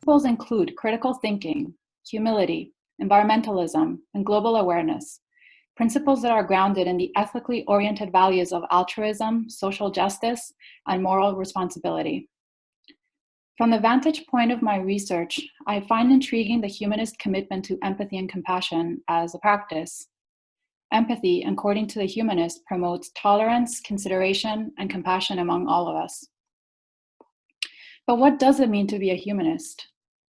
Principles include critical thinking, humility, environmentalism, and global awareness. Principles that are grounded in the ethically oriented values of altruism, social justice, and moral responsibility. From the vantage point of my research, I find intriguing the humanist commitment to empathy and compassion as a practice. Empathy, according to the humanist, promotes tolerance, consideration, and compassion among all of us. But what does it mean to be a humanist?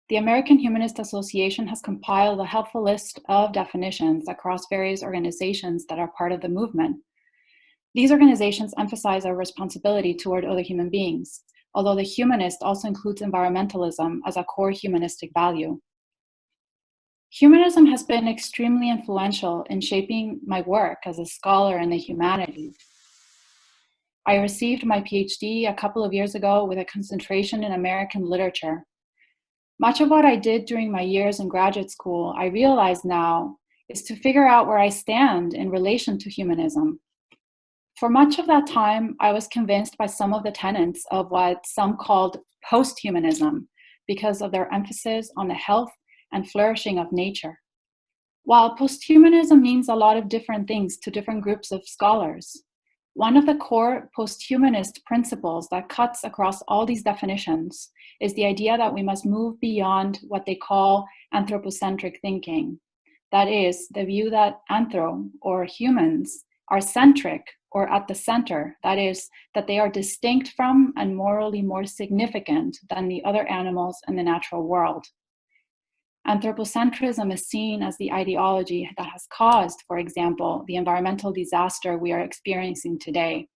The American Humanist Association has compiled a helpful list of definitions across various organizations that are part of the movement. These organizations emphasize our responsibility toward other human beings, although the humanist also includes environmentalism as a core humanistic value. Humanism has been extremely influential in shaping my work as a scholar in the humanities. I received my PhD a couple of years ago with a concentration in American literature. Much of what I did during my years in graduate school, I realize now, is to figure out where I stand in relation to humanism. For much of that time, I was convinced by some of the tenets of what some called post-humanism because of their emphasis on the health and flourishing of nature. While post-humanism means a lot of different things to different groups of scholars, one of the core post-humanist principles that cuts across all these definitions is the idea that we must move beyond what they call anthropocentric thinking. That is, the view that anthro, or humans, are centric, or at the center. That is, that they are distinct from and morally more significant than the other animals in the natural world. Anthropocentrism is seen as the ideology that has caused, for example, the environmental disaster we are experiencing today.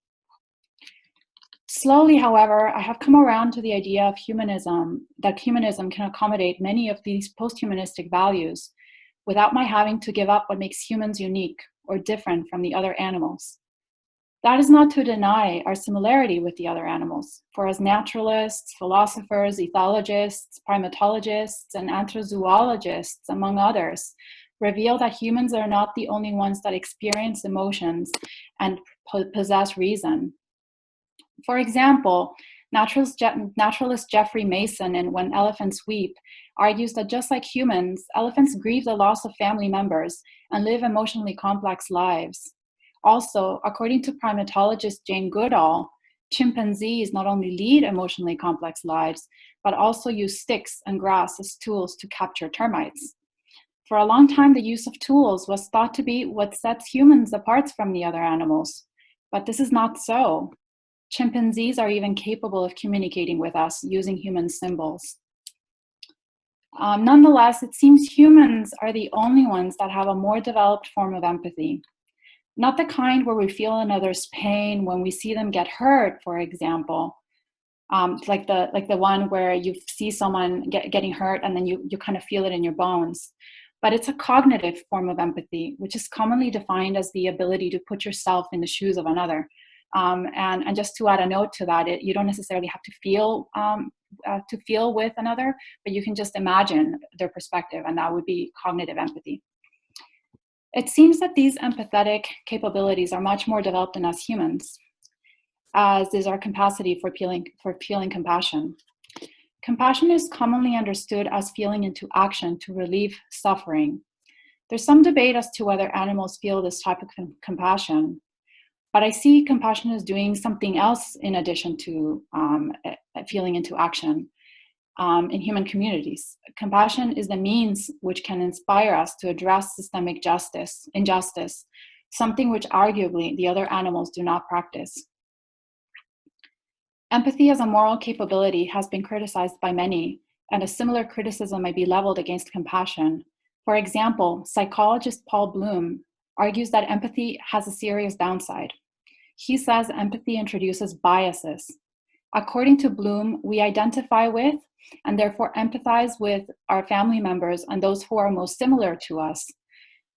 Slowly, however, I have come around to the idea of humanism, that humanism can accommodate many of these post-humanistic values without my having to give up what makes humans unique or different from the other animals. That is not to deny our similarity with the other animals, for as naturalists, philosophers, ethologists, primatologists, and anthrozoologists, among others, reveal that humans are not the only ones that experience emotions and possess reason. For example, naturalist Jeffrey Mason in When Elephants Weep argues that just like humans, elephants grieve the loss of family members and live emotionally complex lives. Also, according to primatologist Jane Goodall, chimpanzees not only lead emotionally complex lives, but also use sticks and grass as tools to capture termites. For a long time, the use of tools was thought to be what sets humans apart from the other animals, but this is not so. Chimpanzees are even capable of communicating with us using human symbols. Nonetheless, it seems humans are the only ones that have a more developed form of empathy. Not the kind where we feel another's pain when we see them get hurt, for example, like the one where you see someone getting hurt and then you kind of feel it in your bones. But it's a cognitive form of empathy, which is commonly defined as the ability to put yourself in the shoes of another. And just to add a note to that, you don't necessarily have to feel with another, but you can just imagine their perspective, and that would be cognitive empathy. It seems that these empathetic capabilities are much more developed in us humans, as is our capacity for feeling compassion. Compassion is commonly understood as feeling into action to relieve suffering. There's some debate as to whether animals feel this type of compassion, but I see compassion as doing something else in addition to feeling into action. In human communities, compassion is the means which can inspire us to address systemic injustice, something which arguably the other animals do not practice. Empathy as a moral capability has been criticized by many, and a similar criticism may be leveled against compassion. For example, psychologist Paul Bloom argues that empathy has a serious downside. He says empathy introduces biases. According to Bloom, we identify with and therefore empathize with our family members and those who are most similar to us.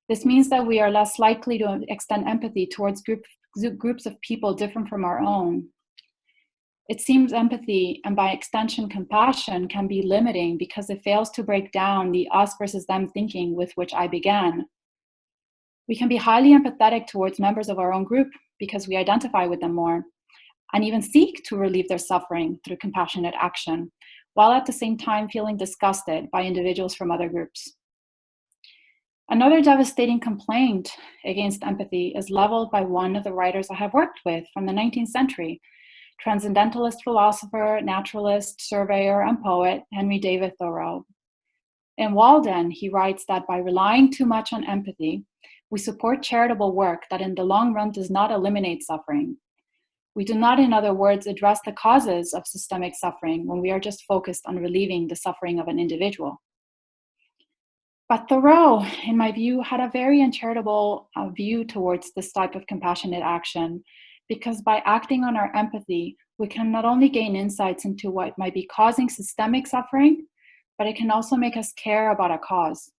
This means that we are less likely to extend empathy towards groups of people different from our own. It seems empathy, and by extension compassion, can be limiting because it fails to break down the us versus them thinking with which I began. We can be highly empathetic towards members of our own group because we identify with them more, and even seek to relieve their suffering through compassionate action, while at the same time feeling disgusted by individuals from other groups. Another devastating complaint against empathy is leveled by one of the writers I have worked with from the 19th century, transcendentalist philosopher, naturalist, surveyor, and poet Henry David Thoreau. In Walden, he writes that by relying too much on empathy, we support charitable work that in the long run does not eliminate suffering. We do not, in other words, address the causes of systemic suffering when we are just focused on relieving the suffering of an individual. But Thoreau, in my view, had a very uncharitable view towards this type of compassionate action, because by acting on our empathy, we can not only gain insights into what might be causing systemic suffering, but it can also make us care about a cause.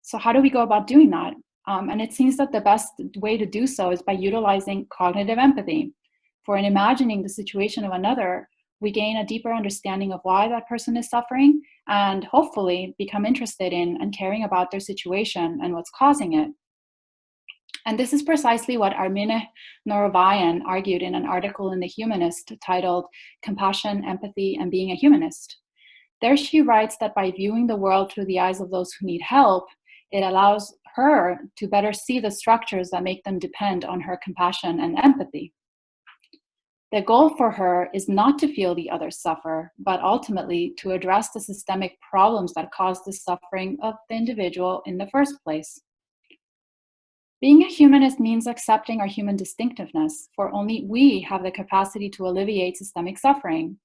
So how do we go about doing that? And it seems that the best way to do so is by utilizing cognitive empathy. For in imagining the situation of another, we gain a deeper understanding of why that person is suffering and hopefully become interested in and caring about their situation and what's causing it. And this is precisely what Armine Norovayan argued in an article in The Humanist titled Compassion, Empathy, and Being a Humanist. There she writes that by viewing the world through the eyes of those who need help, it allows her to better see the structures that make them depend on her compassion and empathy. The goal for her is not to feel the others suffer, but ultimately to address the systemic problems that cause the suffering of the individual in the first place. Being a humanist means accepting our human distinctiveness, for only we have the capacity to alleviate systemic suffering.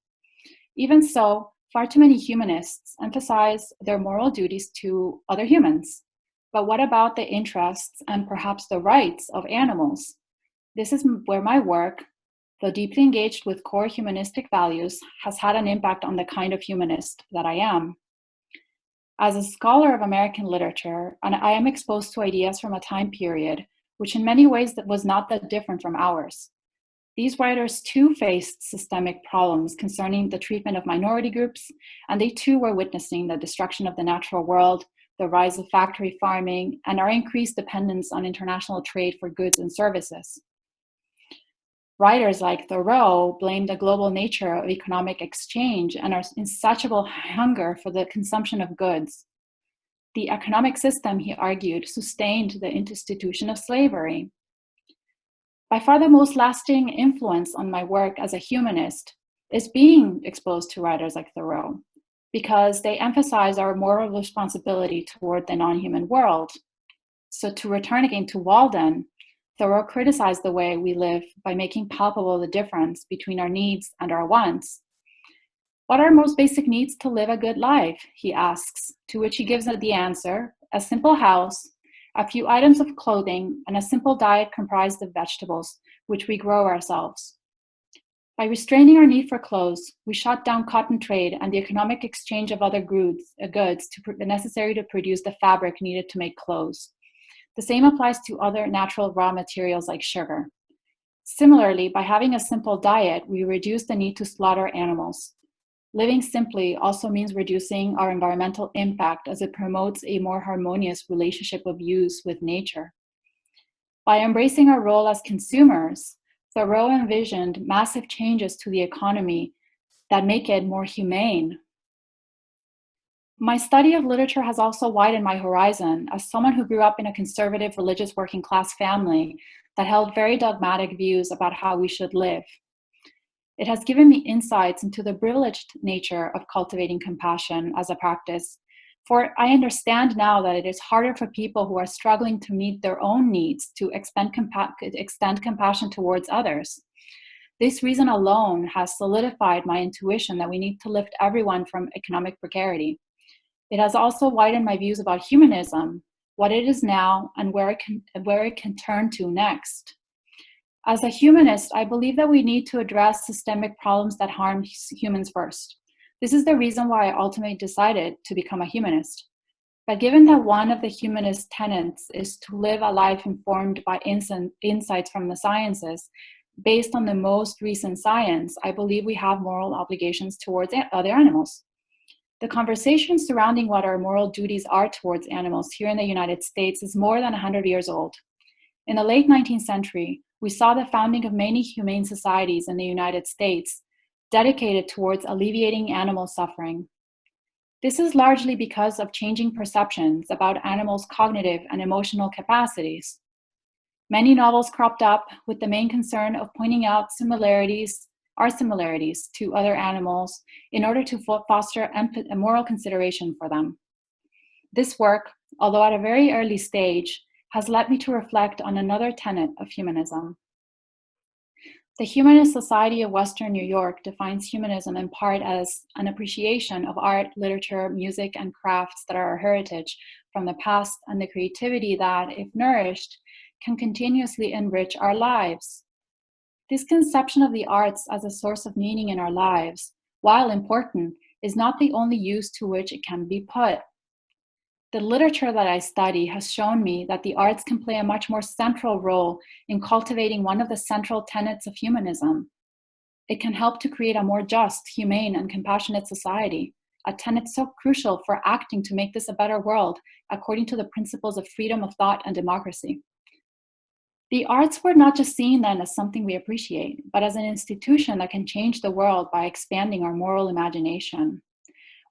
Even so, far too many humanists emphasize their moral duties to other humans. But what about the interests and perhaps the rights of animals? This is where my work, though deeply engaged with core humanistic values, has had an impact on the kind of humanist that I am. As a scholar of American literature, and I am exposed to ideas from a time period which in many ways was not that different from ours. These writers too faced systemic problems concerning the treatment of minority groups, and they too were witnessing the destruction of the natural world, the rise of factory farming, and our increased dependence on international trade for goods and services. Writers like Thoreau blamed the global nature of economic exchange and our insatiable hunger for the consumption of goods. The economic system, he argued, sustained the institution of slavery. By far the most lasting influence on my work as a humanist is being exposed to writers like Thoreau, because they emphasize our moral responsibility toward the non-human world. So to return again to Walden, Thoreau criticized the way we live by making palpable the difference between our needs and our wants. What are our most basic needs to live a good life, he asks, to which he gives the answer: a simple house, a few items of clothing, and a simple diet comprised of vegetables, which we grow ourselves. By restraining our need for clothes, we shut down cotton trade and the economic exchange of other goods necessary to produce the fabric needed to make clothes. The same applies to other natural raw materials like sugar. Similarly, by having a simple diet, we reduce the need to slaughter animals. Living simply also means reducing our environmental impact as it promotes a more harmonious relationship of use with nature. By embracing our role as consumers, Thoreau envisioned massive changes to the economy that make it more humane. My study of literature has also widened my horizon as someone who grew up in a conservative religious working class family that held very dogmatic views about how we should live. It has given me insights into the privileged nature of cultivating compassion as a practice, for I understand now that it is harder for people who are struggling to meet their own needs to extend compassion towards others. This reason alone has solidified my intuition that we need to lift everyone from economic precarity. It has also widened my views about humanism, what it is now, and where it can turn to next. As a humanist, I believe that we need to address systemic problems that harm humans first. This is the reason why I ultimately decided to become a humanist. But given that one of the humanist tenets is to live a life informed by insights from the sciences, based on the most recent science, I believe we have moral obligations towards other animals. The conversation surrounding what our moral duties are towards animals here in the United States is more than 100 years old. In the late 19th century, we saw the founding of many humane societies in the United States, dedicated towards alleviating animal suffering. This is largely because of changing perceptions about animals' cognitive and emotional capacities. Many novels cropped up with the main concern of pointing out our similarities to other animals in order to foster a moral consideration for them. This work, although at a very early stage, has led me to reflect on another tenet of humanism. The Humanist Society of Western New York defines humanism in part as an appreciation of art, literature, music, and crafts that are our heritage from the past, and the creativity that, if nourished, can continuously enrich our lives. This conception of the arts as a source of meaning in our lives, while important, is not the only use to which it can be put. The literature that I study has shown me that the arts can play a much more central role in cultivating one of the central tenets of humanism. It can help to create a more just, humane, and compassionate society, a tenet so crucial for acting to make this a better world, according to the principles of freedom of thought and democracy. The arts were not just seen then as something we appreciate, but as an institution that can change the world by expanding our moral imagination.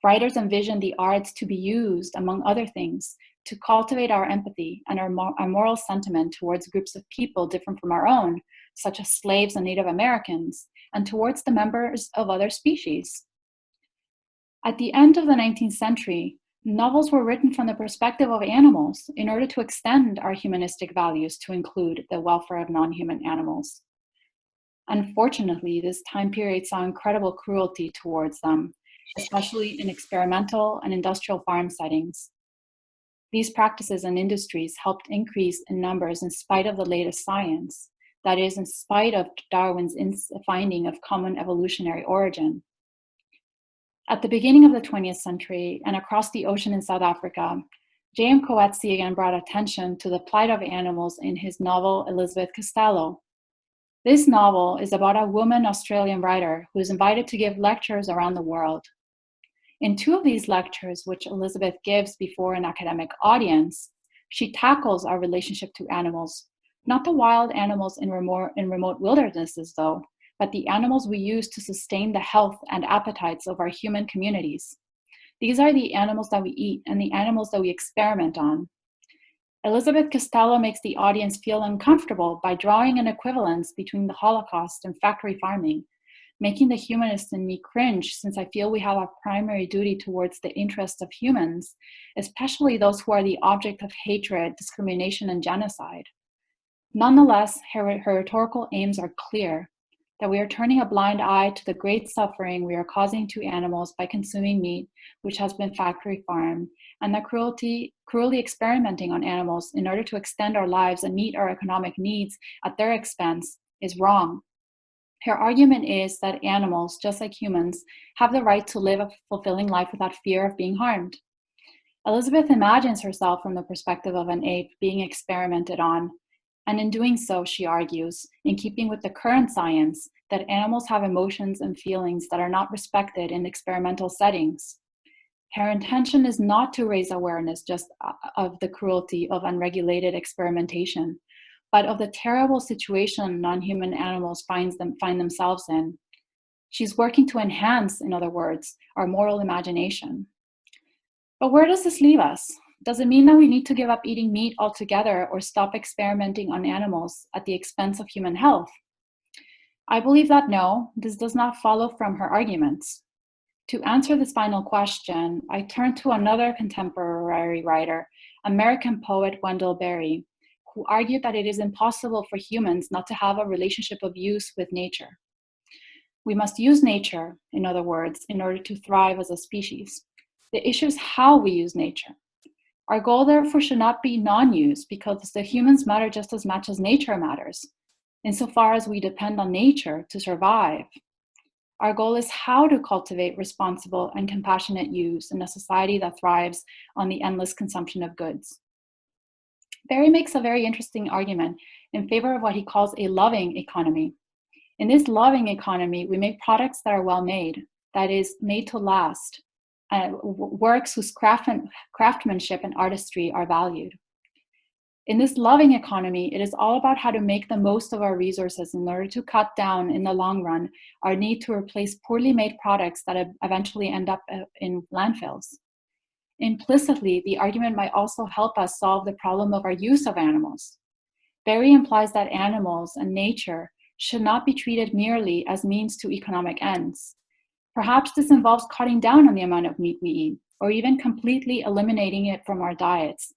Writers envisioned the arts to be used, among other things, to cultivate our empathy and our moral sentiment towards groups of people different from our own, such as slaves and Native Americans, and towards the members of other species. At the end of the 19th century, novels were written from the perspective of animals in order to extend our humanistic values to include the welfare of non-human animals. Unfortunately, this time period saw incredible cruelty towards them, especially in experimental and industrial farm settings. These practices and industries helped increase in numbers in spite of the latest science, that is, in spite of Darwin's finding of common evolutionary origin. At the beginning of the 20th century and across the ocean in South Africa, J.M. Coetzee again brought attention to the plight of animals in his novel Elizabeth Costello. This novel is about a woman Australian writer who is invited to give lectures around the world. In two of these lectures, which Elizabeth gives before an academic audience, she tackles our relationship to animals, not the wild animals in remote wildernesses, though, but the animals we use to sustain the health and appetites of our human communities. These are the animals that we eat and the animals that we experiment on. Elizabeth Costello makes the audience feel uncomfortable by drawing an equivalence between the Holocaust and factory farming, making the humanist in me cringe, since I feel we have a primary duty towards the interests of humans, especially those who are the object of hatred, discrimination, and genocide. Nonetheless, her rhetorical aims are clear, that we are turning a blind eye to the great suffering we are causing to animals by consuming meat which has been factory farmed, and that cruelly experimenting on animals in order to extend our lives and meet our economic needs at their expense is wrong. Her argument is that animals, just like humans, have the right to live a fulfilling life without fear of being harmed. Elizabeth imagines herself from the perspective of an ape being experimented on, and in doing so, she argues, in keeping with the current science, that animals have emotions and feelings that are not respected in experimental settings. Her intention is not to raise awareness just of the cruelty of unregulated experimentation, but of the terrible situation non-human animals find themselves in. She's working to enhance, in other words, our moral imagination. But where does this leave us? Does it mean that we need to give up eating meat altogether or stop experimenting on animals at the expense of human health? I believe that no, this does not follow from her arguments. To answer this final question, I turn to another contemporary writer, American poet Wendell Berry, who argued that it is impossible for humans not to have a relationship of use with nature. We must use nature, in other words, in order to thrive as a species. The issue is how we use nature. Our goal, therefore, should not be non-use, because the humans matter just as much as nature matters, insofar as we depend on nature to survive. Our goal is how to cultivate responsible and compassionate use in a society that thrives on the endless consumption of goods. Berry makes a very interesting argument in favor of what he calls a loving economy. In this loving economy, we make products that are well made, that is, made to last, works whose craftsmanship and artistry are valued. In this loving economy, it is all about how to make the most of our resources in order to cut down, in the long run, our need to replace poorly made products that eventually end up in landfills. Implicitly, the argument might also help us solve the problem of our use of animals. Berry implies that animals and nature should not be treated merely as means to economic ends. Perhaps this involves cutting down on the amount of meat we eat, or even completely eliminating it from our diets,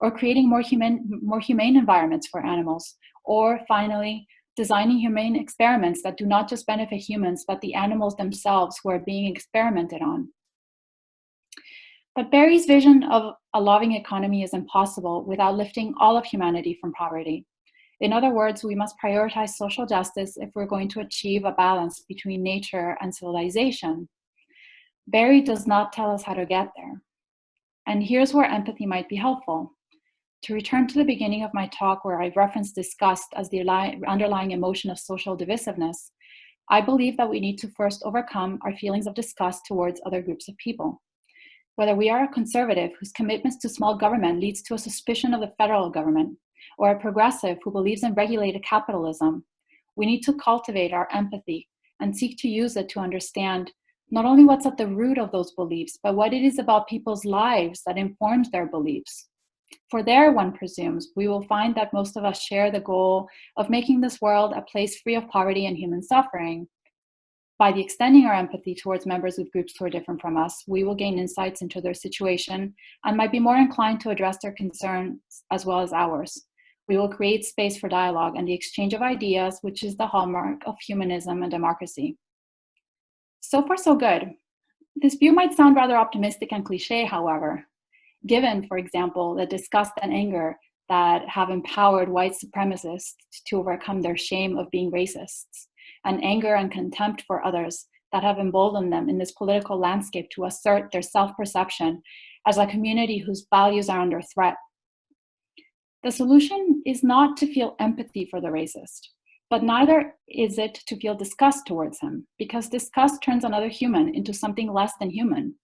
or creating more humane environments for animals, or finally, designing humane experiments that do not just benefit humans, but the animals themselves who are being experimented on. But Berry's vision of a loving economy is impossible without lifting all of humanity from poverty. In other words, we must prioritize social justice if we're going to achieve a balance between nature and civilization. Berry does not tell us how to get there. And here's where empathy might be helpful. To return to the beginning of my talk where I referenced disgust as the underlying emotion of social divisiveness, I believe that we need to first overcome our feelings of disgust towards other groups of people. Whether we are a conservative whose commitments to small government leads to a suspicion of the federal government, or a progressive who believes in regulated capitalism, we need to cultivate our empathy and seek to use it to understand not only what's at the root of those beliefs, but what it is about people's lives that informs their beliefs. For there, one presumes, we will find that most of us share the goal of making this world a place free of poverty and human suffering. By extending our empathy towards members of groups who are different from us, we will gain insights into their situation and might be more inclined to address their concerns as well as ours. We will create space for dialogue and the exchange of ideas, which is the hallmark of humanism and democracy. So far, so good. This view might sound rather optimistic and cliche, however. Given, for example, the disgust and anger that have empowered white supremacists to overcome their shame of being racists, and anger and contempt for others that have emboldened them in this political landscape to assert their self-perception as a community whose values are under threat. The solution is not to feel empathy for the racist, but neither is it to feel disgust towards him, because disgust turns another human into something less than human,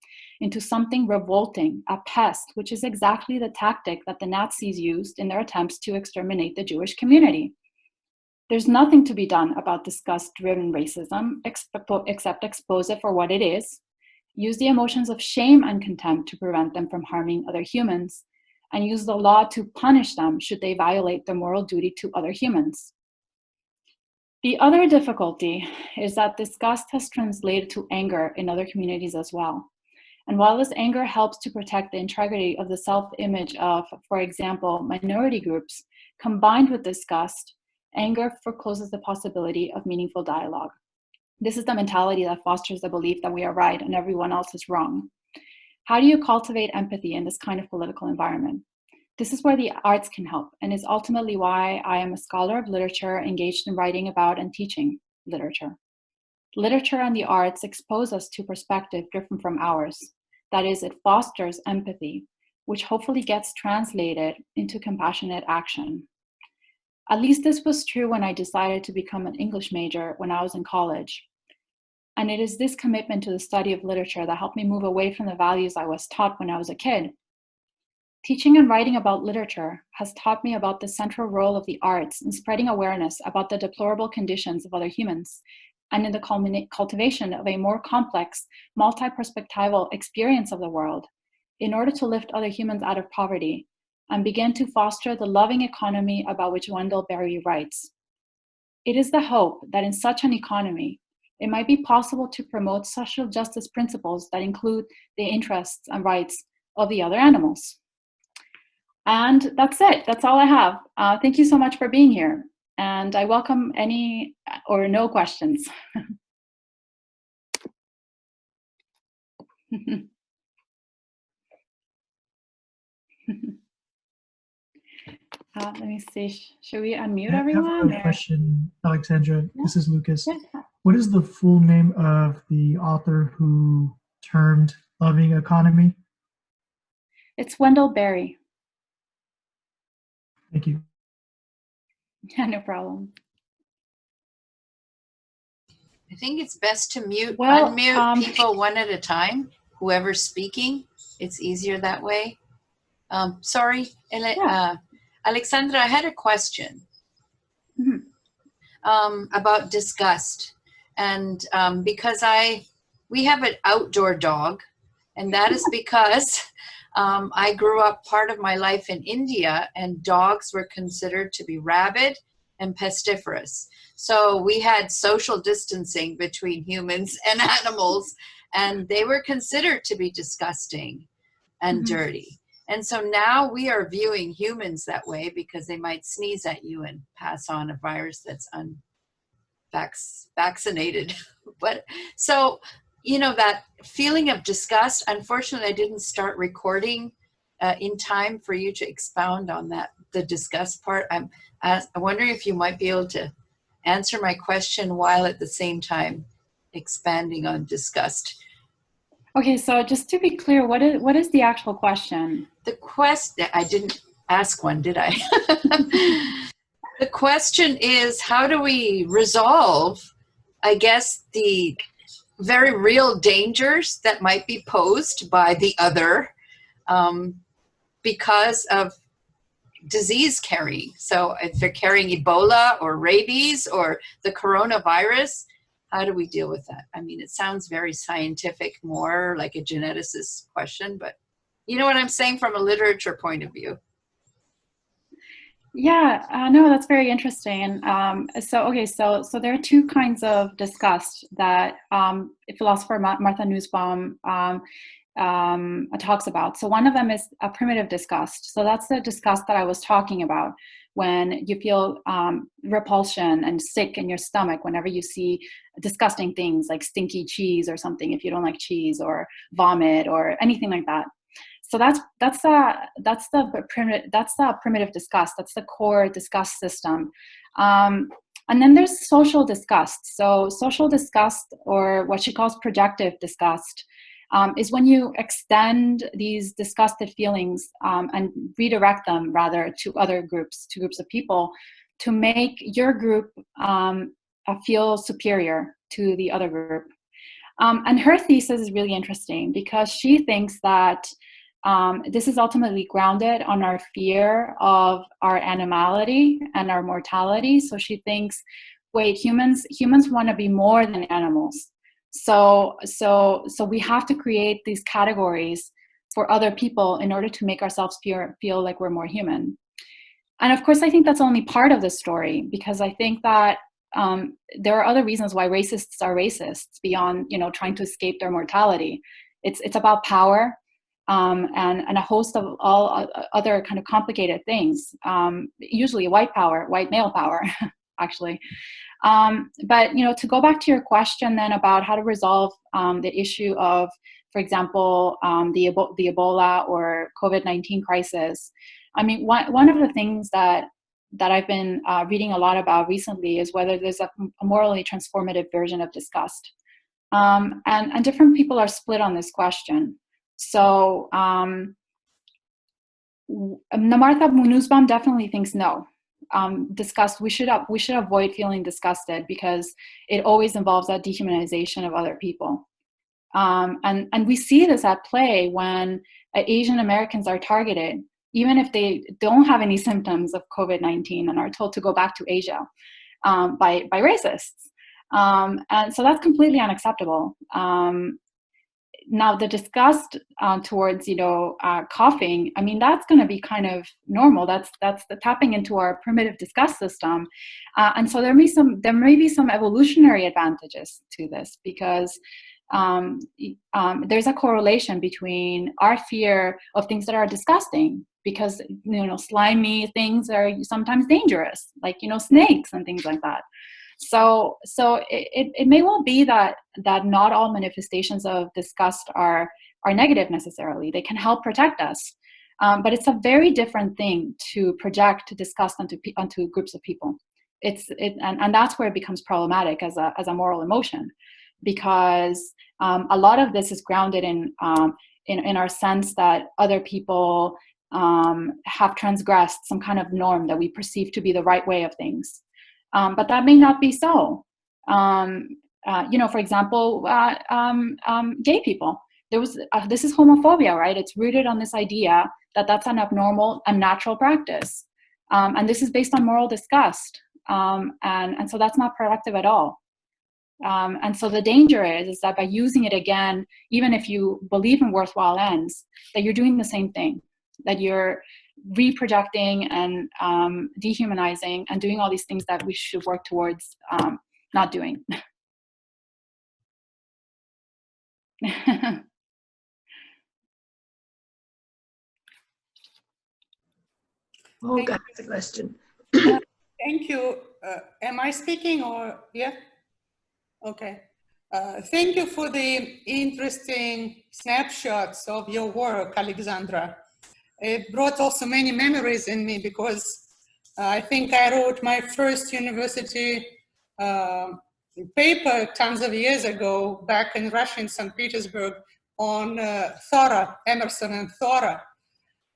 into something revolting, a pest, which is exactly the tactic that the Nazis used in their attempts to exterminate the Jewish community. There's nothing to be done about disgust-driven racism except expose it for what it is, use the emotions of shame and contempt to prevent them from harming other humans, and use the law to punish them should they violate their moral duty to other humans. The other difficulty is that disgust has translated to anger in other communities as well. And while this anger helps to protect the integrity of the self-image of, for example, minority groups, combined with disgust, anger forecloses the possibility of meaningful dialogue. This is the mentality that fosters the belief that we are right and everyone else is wrong. How do you cultivate empathy in this kind of political environment? This is where the arts can help, and is ultimately why I am a scholar of literature engaged in writing about and teaching literature. Literature and the arts expose us to perspective different from ours. That is, it fosters empathy, which hopefully gets translated into compassionate action. At least this was true when I decided to become an English major when I was in college. And it is this commitment to the study of literature that helped me move away from the values I was taught when I was a kid. Teaching and writing about literature has taught me about the central role of the arts in spreading awareness about the deplorable conditions of other humans, and in the cultivation of a more complex, multi-perspectival experience of the world in order to lift other humans out of poverty and begin to foster the loving economy about which Wendell Berry writes. It is the hope that in such an economy, it might be possible to promote social justice principles that include the interests and rights of the other animals. And that's it. That's all I have. Thank you so much for being here. And I welcome any or no questions. Let me see. Should we unmute everyone? I have a question, Aleksandra. Yeah. This is Lucas. Yeah. What is the full name of the author who termed loving economy? It's Wendell Berry. Thank you. Yeah, no problem. I think it's best to unmute people one at a time, whoever's speaking. It's easier that way. Sorry, Aleksandra, I had a question about disgust. And because we have an outdoor dog, and that is because I grew up part of my life in India, and dogs were considered to be rabid and pestiferous. So we had social distancing between humans and animals, and they were considered to be disgusting and dirty. And so now we are viewing humans that way because they might sneeze at you and pass on a virus that's vaccinated. But so, you know, that feeling of disgust, unfortunately, I didn't start recording in time for you to expound on that, the disgust part. I'm wondering if you might be able to answer my question while at the same time expanding on disgust. Okay, so just to be clear, what is the actual question? The question, I didn't ask one, did I? The question is, how do we resolve, I guess, the very real dangers that might be posed by the other because of disease carrying? So if they're carrying Ebola or rabies or the coronavirus, how do we deal with that? I mean, it sounds very scientific, more like a geneticist question, but you know what I'm saying from a literature point of view. Yeah, no, that's very interesting. So there are two kinds of disgust that philosopher Martha Nussbaum talks about. So one of them is a primitive disgust. So that's the disgust that I was talking about, when you feel repulsion and sick in your stomach whenever you see disgusting things like stinky cheese or something, if you don't like cheese, or vomit or anything like that. So that's the primitive disgust. That's the core disgust system. And then there's social disgust. So social disgust, or what she calls projective disgust, is when you extend these disgusted feelings and redirect them rather to other groups, to groups of people, to make your group feel superior to the other group. And her thesis is really interesting because she thinks that this is ultimately grounded on our fear of our animality and our mortality. So she thinks, wait, humans want to be more than animals. So we have to create these categories for other people in order to make ourselves feel like we're more human. And of course, I think that's only part of the story, because I think that there are other reasons why racists are racists beyond, trying to escape their mortality. It's about power. And a host of all other kind of complicated things, usually white male power, actually. But, to go back to your question then about how to resolve the issue of, for example, the Ebola or COVID-19 crisis. I mean, one of the things that I've been reading a lot about recently is whether there's a morally transformative version of disgust. And different people are split on this question. So Martha Nussbaum definitely thinks no. Disgust, we should avoid feeling disgusted because it always involves that dehumanization of other people. And we see this at play when Asian Americans are targeted, even if they don't have any symptoms of COVID-19 and are told to go back to Asia by racists. And so that's completely unacceptable. Now the disgust towards coughing, I mean, that's going to be kind of normal. That's the tapping into our primitive disgust system, and so there may be some evolutionary advantages to this, because there's a correlation between our fear of things that are disgusting, because slimy things are sometimes dangerous, like snakes and things like that. So it may well be that not all manifestations of disgust are negative necessarily. They can help protect us, but it's a very different thing to project disgust onto groups of people. And that's where it becomes problematic as a moral emotion, because a lot of this is grounded in our sense that other people have transgressed some kind of norm that we perceive to be the right way of things. But that may not be so. For example, gay people. This is homophobia, right? It's rooted on this idea that that's an abnormal and natural practice. And this is based on moral disgust. And so that's not productive at all. And so the danger is that by using it again, even if you believe in worthwhile ends, that you're doing the same thing, that you're reprojecting and dehumanizing and doing all these things that we should work towards not doing. Olga has a question. Thank you. Am I speaking or, yeah? Okay. Thank you for the interesting snapshots of your work, Aleksandra. It brought also many memories in me because I think I wrote my first university paper tons of years ago back in Russia in St. Petersburg on Thora, Emerson and Thora.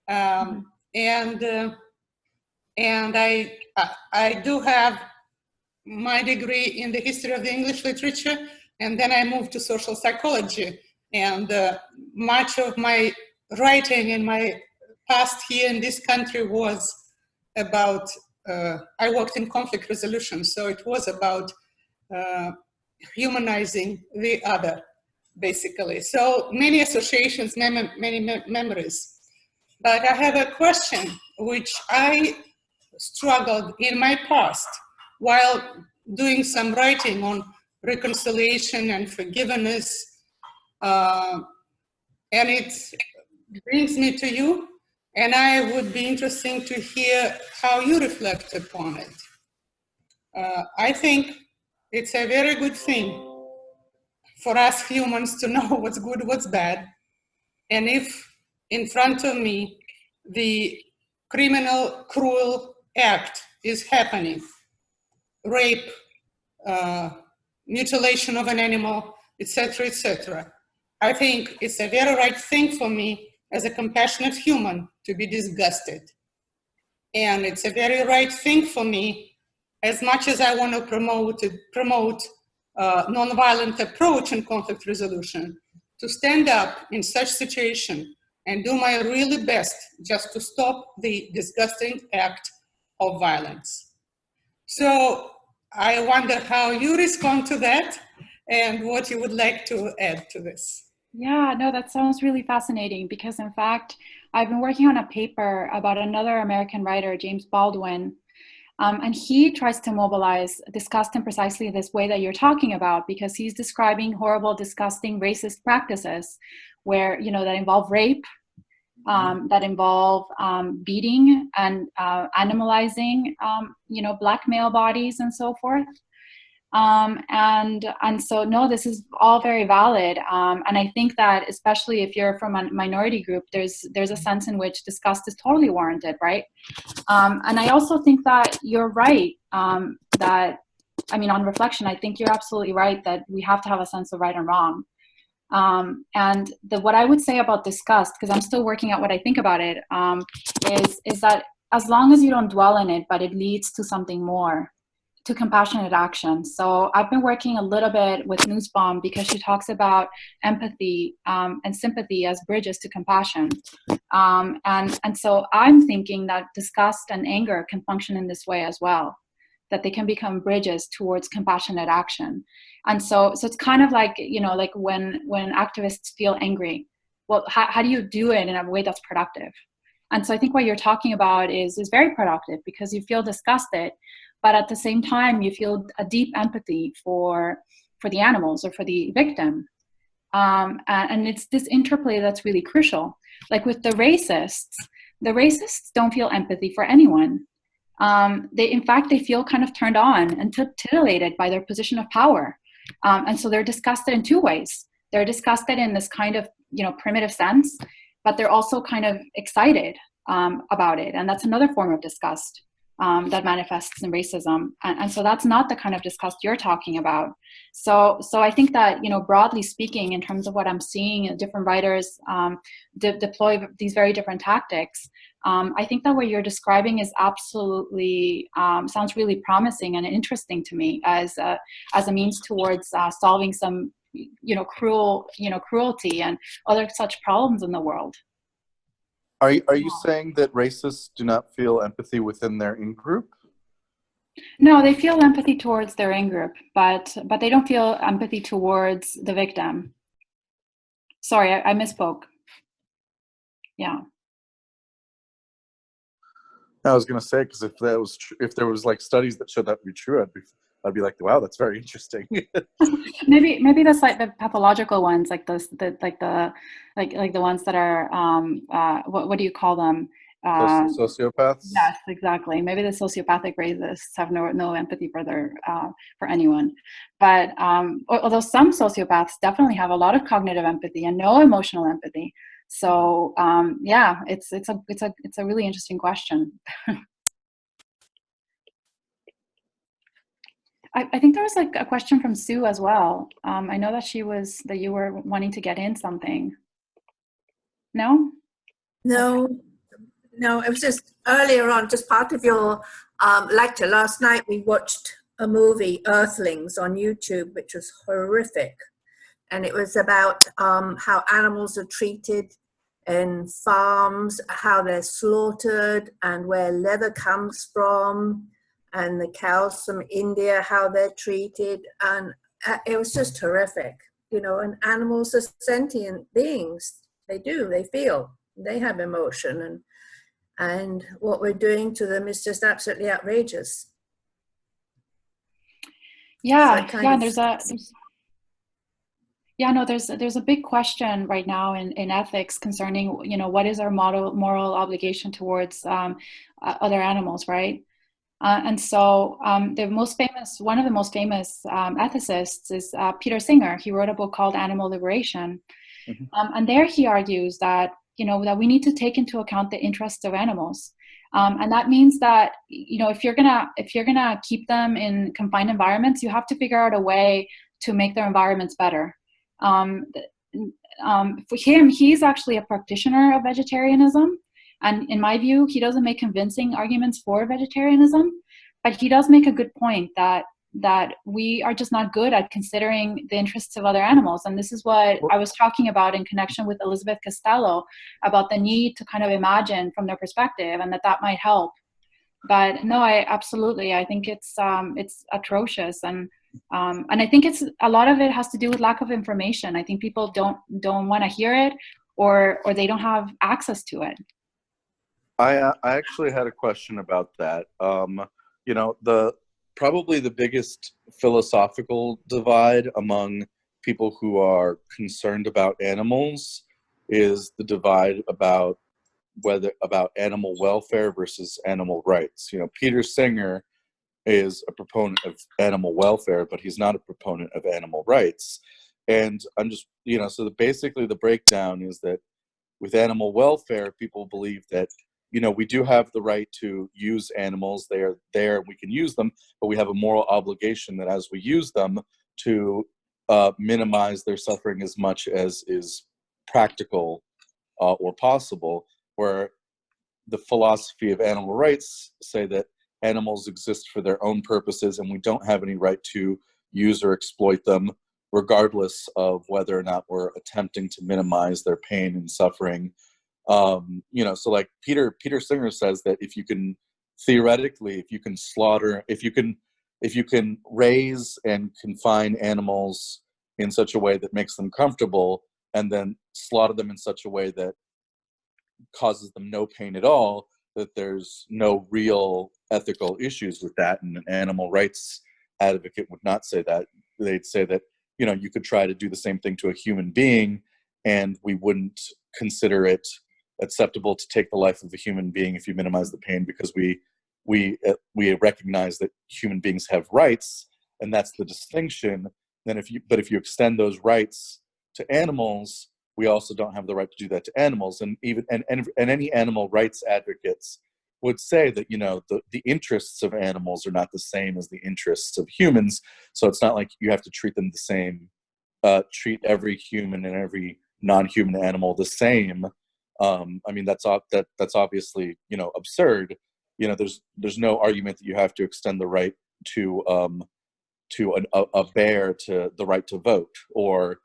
And I do have my degree in the history of the English literature, and then I moved to social psychology. And much of my writing in my past here in this country was about, I worked in conflict resolution, so it was about humanizing the other, basically. So many associations, many memories. But I have a question which I struggled in my past while doing some writing on reconciliation and forgiveness. And it brings me to you, and I would be interested to hear how you reflect upon it. I think it's a very good thing for us humans to know what's good, what's bad. And if in front of me the criminal, cruel act is happening, rape, mutilation of an animal, etc., I think it's a very right thing for me as a compassionate human to be disgusted. And it's a very right thing for me, as much as I want to promote nonviolent approach in conflict resolution, to stand up in such situation and do my really best just to stop the disgusting act of violence. So I wonder how you respond to that and what you would like to add to this. Yeah, no, that sounds really fascinating because in fact, I've been working on a paper about another American writer, James Baldwin, and he tries to mobilize disgust in precisely this way that you're talking about, because he's describing horrible, disgusting, racist practices where, that involve rape, that involve beating and animalizing, Black male bodies and so forth. And so, no, this is all very valid. And I think that especially if you're from a minority group, there's a sense in which disgust is totally warranted, right? And I also think that you're right, on reflection, I think you're absolutely right that we have to have a sense of right and wrong. And what I would say about disgust, because I'm still working out what I think about it, is that as long as you don't dwell in it, but it leads to something more, to compassionate action. So I've been working a little bit with Nussbaum because she talks about empathy and sympathy as bridges to compassion. And so I'm thinking that disgust and anger can function in this way as well, that they can become bridges towards compassionate action. And so it's kind of like, like when activists feel angry, well, how do you do it in a way that's productive? And so I think what you're talking about is very productive because you feel disgusted, but at the same time, you feel a deep empathy for the animals or for the victim. And it's this interplay that's really crucial. Like with the racists don't feel empathy for anyone. They feel kind of turned on and titillated by their position of power. And so they're disgusted in two ways. They're disgusted in this kind of, primitive sense, but they're also kind of excited about it. And that's another form of disgust that manifests in racism. And so that's not the kind of disgust you're talking about. So I think that, broadly speaking, in terms of what I'm seeing, different writers deploy these very different tactics. I think that what you're describing is absolutely sounds really promising and interesting to me as a means towards solving some, cruelty and other such problems in the world. Are you saying that racists do not feel empathy within their in-group? No, they feel empathy towards their in-group, but they don't feel empathy towards the victim. Sorry, I misspoke. Yeah. I was going to say, because if there was like studies that showed that to be true, I'd be like, wow, that's very interesting. maybe that's like the pathological ones, like the ones that are what do you call them? Sociopaths. Yes, exactly. Maybe the sociopathic racists have no empathy for anyone, but although some sociopaths definitely have a lot of cognitive empathy and no emotional empathy. So yeah, it's a really interesting question. I think there was like a question from Sue as well. I know that you were wanting to get in something. No? No, no, it was just earlier on, just part of your lecture. Last night we watched a movie, Earthlings, on YouTube, which was horrific. And it was about how animals are treated in farms, how they're slaughtered, and where leather comes from, and the cows from India, how they're treated. And it was just horrific, you know, and animals are sentient beings. They feel, they have emotion, and what we're doing to them is just absolutely outrageous. Yeah, So yeah, there's a big question right now in ethics concerning, you know, what is our moral obligation towards other animals, right? And so one of the most famous ethicists is Peter Singer. He wrote a book called Animal Liberation, and there he argues that, you know, that we need to take into account the interests of animals, and that means that, you know, if you're gonna keep them in confined environments, you have to figure out a way to make their environments better. For him, he's actually a practitioner of vegetarianism. And in my view, he doesn't make convincing arguments for vegetarianism, but he does make a good point that we are just not good at considering the interests of other animals. And this is what I was talking about in connection with Elizabeth Costello, about the need to kind of imagine from their perspective, and that might help. But no, I think it's atrocious, and I think it's a lot of it has to do with lack of information. I think people don't want to hear it, or they don't have access to it. I actually had a question about that. You know, probably the biggest philosophical divide among people who are concerned about animals is the divide about animal welfare versus animal rights. You know, Peter Singer is a proponent of animal welfare, but he's not a proponent of animal rights. And I'm just, you know, so basically the breakdown is that with animal welfare, people believe that, you know, we do have the right to use animals. They are there, we can use them, but we have a moral obligation that as we use them to minimize their suffering as much as is practical or possible, where the philosophy of animal rights say that animals exist for their own purposes and we don't have any right to use or exploit them, regardless of whether or not we're attempting to minimize their pain and suffering. You know, so like Peter Singer says that if you can raise and confine animals in such a way that makes them comfortable, and then slaughter them in such a way that causes them no pain at all, that there's no real ethical issues with that. And an animal rights advocate would not say that. They'd say that, you know, you could try to do the same thing to a human being and we wouldn't consider it acceptable to take the life of a human being if you minimize the pain, because we recognize that human beings have rights, and that's the distinction. Then if you extend those rights to animals, we also don't have the right to do that to animals. And any animal rights advocates would say that, you know, the interests of animals are not the same as the interests of humans. So it's not like you have to treat them the same, treat every human and every non-human animal the same. I mean, that's obviously, you know, absurd. You know, there's no argument that you have to extend the right to a bear to the right to vote, or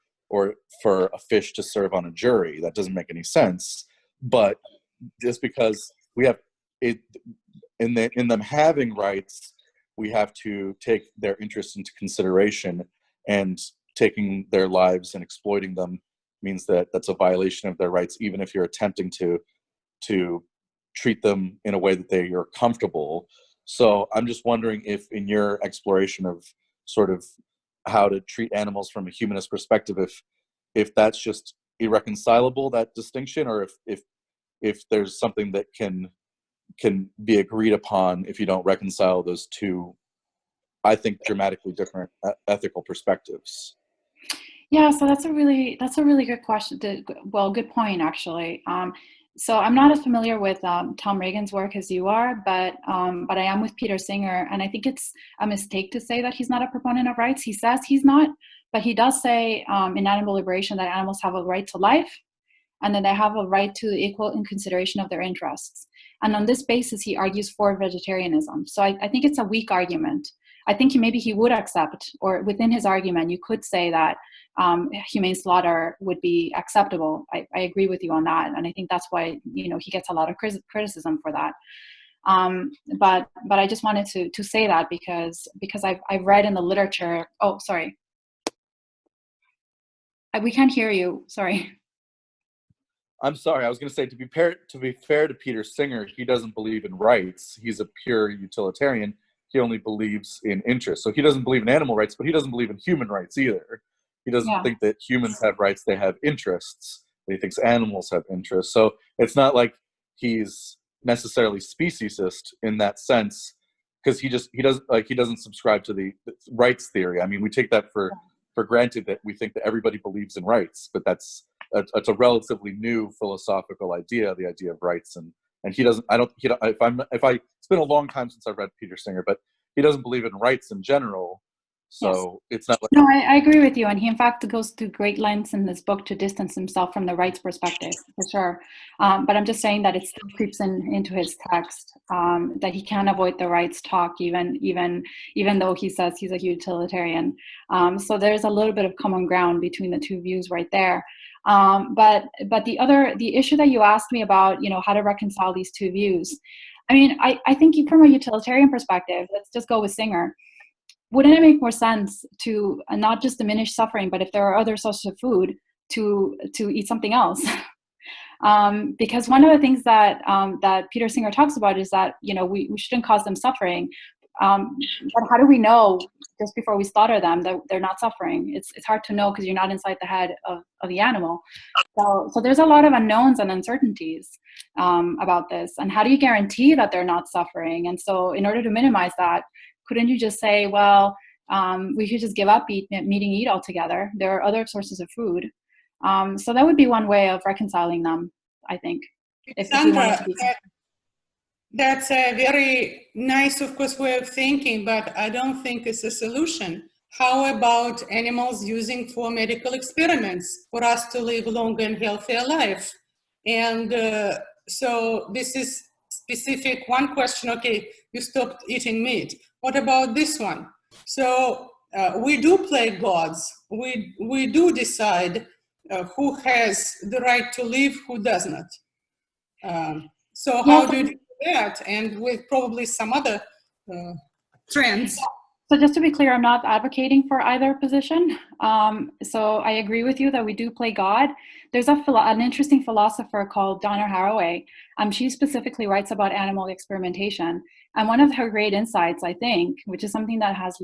for a fish to serve on a jury. That doesn't make any sense. But just because we have it in them having rights, we have to take their interests into consideration, and taking their lives and exploiting them means that that's a violation of their rights, even if you're attempting to treat them in a way that they are comfortable. So I'm just wondering if, in your exploration of sort of how to treat animals from a humanist perspective, if that's just irreconcilable, that distinction, or if there's something that can be agreed upon if you don't reconcile those two, I think, dramatically different ethical perspectives. Yeah, so that's a really good question. Well, good point, actually. So I'm not as familiar with Tom Reagan's work as you are, but I am with Peter Singer, and I think it's a mistake to say that he's not a proponent of rights. He says he's not, but he does say in Animal Liberation that animals have a right to life, and that they have a right to equal in consideration of their interests. And on this basis, he argues for vegetarianism. So I think it's a weak argument. I think maybe he would accept, or within his argument, you could say that humane slaughter would be acceptable. I agree with you on that, and I think that's why he gets a lot of criticism for that. But I just wanted to say that because I've read in the literature. Oh, sorry, we can't hear you. Sorry. I'm sorry. I was going to say, to be fair to Peter Singer, he doesn't believe in rights. He's a pure utilitarian. He only believes in interests. So he doesn't believe in animal rights, but he doesn't believe in human rights either. He doesn't think that humans have rights; they have interests. He thinks animals have interests. So it's not like he's necessarily speciesist in that sense, because he doesn't subscribe to the rights theory. I mean, we take that for granted, that we think that everybody believes in rights, but that's a relatively new philosophical idea, the idea of rights. And he doesn't. It's been a long time since I've read Peter Singer, but he doesn't believe in rights in general. So it's not like. No, I agree with you, and he in fact goes to great lengths in this book to distance himself from the rights perspective, for sure. But I'm just saying that it still creeps into his text, that he can't avoid the rights talk, even though he says he's a utilitarian. So there's a little bit of common ground between the two views right there. But the issue that you asked me about, how to reconcile these two views. I mean, I think from a utilitarian perspective, let's just go with Singer. Wouldn't it make more sense to not just diminish suffering, but if there are other sources of food, to eat something else? Because one of the things that Peter Singer talks about is that we shouldn't cause them suffering. But how do we know just before we slaughter them that they're not suffering? It's hard to know because you're not inside the head of the animal. So there's a lot of unknowns and uncertainties about this. And how do you guarantee that they're not suffering? And so in order to minimize that, couldn't you just say, well, we should just give up meat altogether? There are other sources of food. So that would be one way of reconciling them, I think. Sandra, that's a very nice, of course, way of thinking, but I don't think it's a solution. How about animals using for medical experiments for us to live longer and healthier life? And so this is specific one question. Okay, you stopped eating meat. What about this one? So we do play gods. We do decide who has the right to live, who does not. So how do you do that? And with probably some other trends. So just to be clear, I'm not advocating for either position. So I agree with you that we do play God. There's an interesting philosopher called Donna Haraway. She specifically writes about animal experimentation. And one of her great insights, I think, which is something that has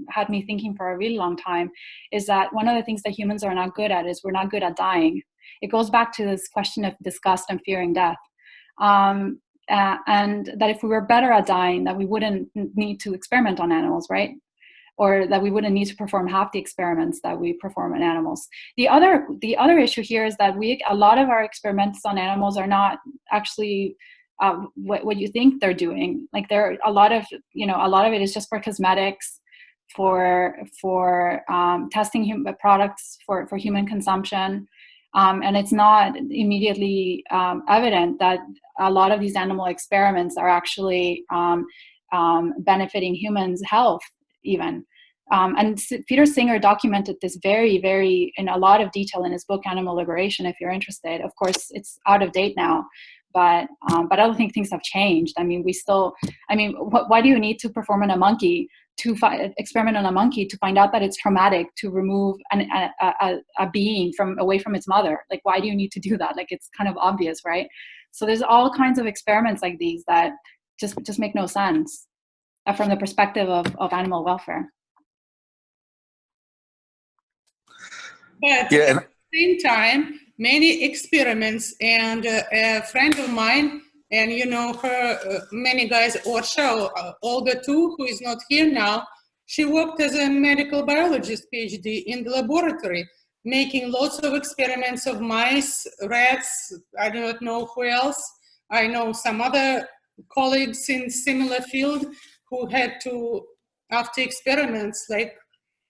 had me thinking for a really long time, is that one of the things that humans are not good at is we're not good at dying. It goes back to this question of disgust and fearing death. And that if we were better at dying, that we wouldn't need to experiment on animals, right? Or that we wouldn't need to perform half the experiments that we perform on animals. The other issue here is that a lot of our experiments on animals are not actually what you think they're doing. Like there are a lot of it is just for cosmetics, for testing products for human consumption. And it's not immediately evident that a lot of these animal experiments are actually benefiting humans' health even. And Peter Singer documented this very, very in a lot of detail in his book, Animal Liberation, if you're interested. Of course, it's out of date now, but I don't think things have changed. I mean, why do you need to perform on a monkey experiment on a monkey to find out that it's traumatic to remove a being away from its mother? Like, why do you need to do that? Like, it's kind of obvious, right? So there's all kinds of experiments like these that just make no sense from the perspective of animal welfare. But Yeah, at the same time, many experiments, and a friend of mine, and you know her, many guys, Orsha, Olga too, who is not here now, she worked as a medical biologist PhD in the laboratory, making lots of experiments of mice, rats, I do not know who else. I know some other colleagues in similar field who had to, after experiments, like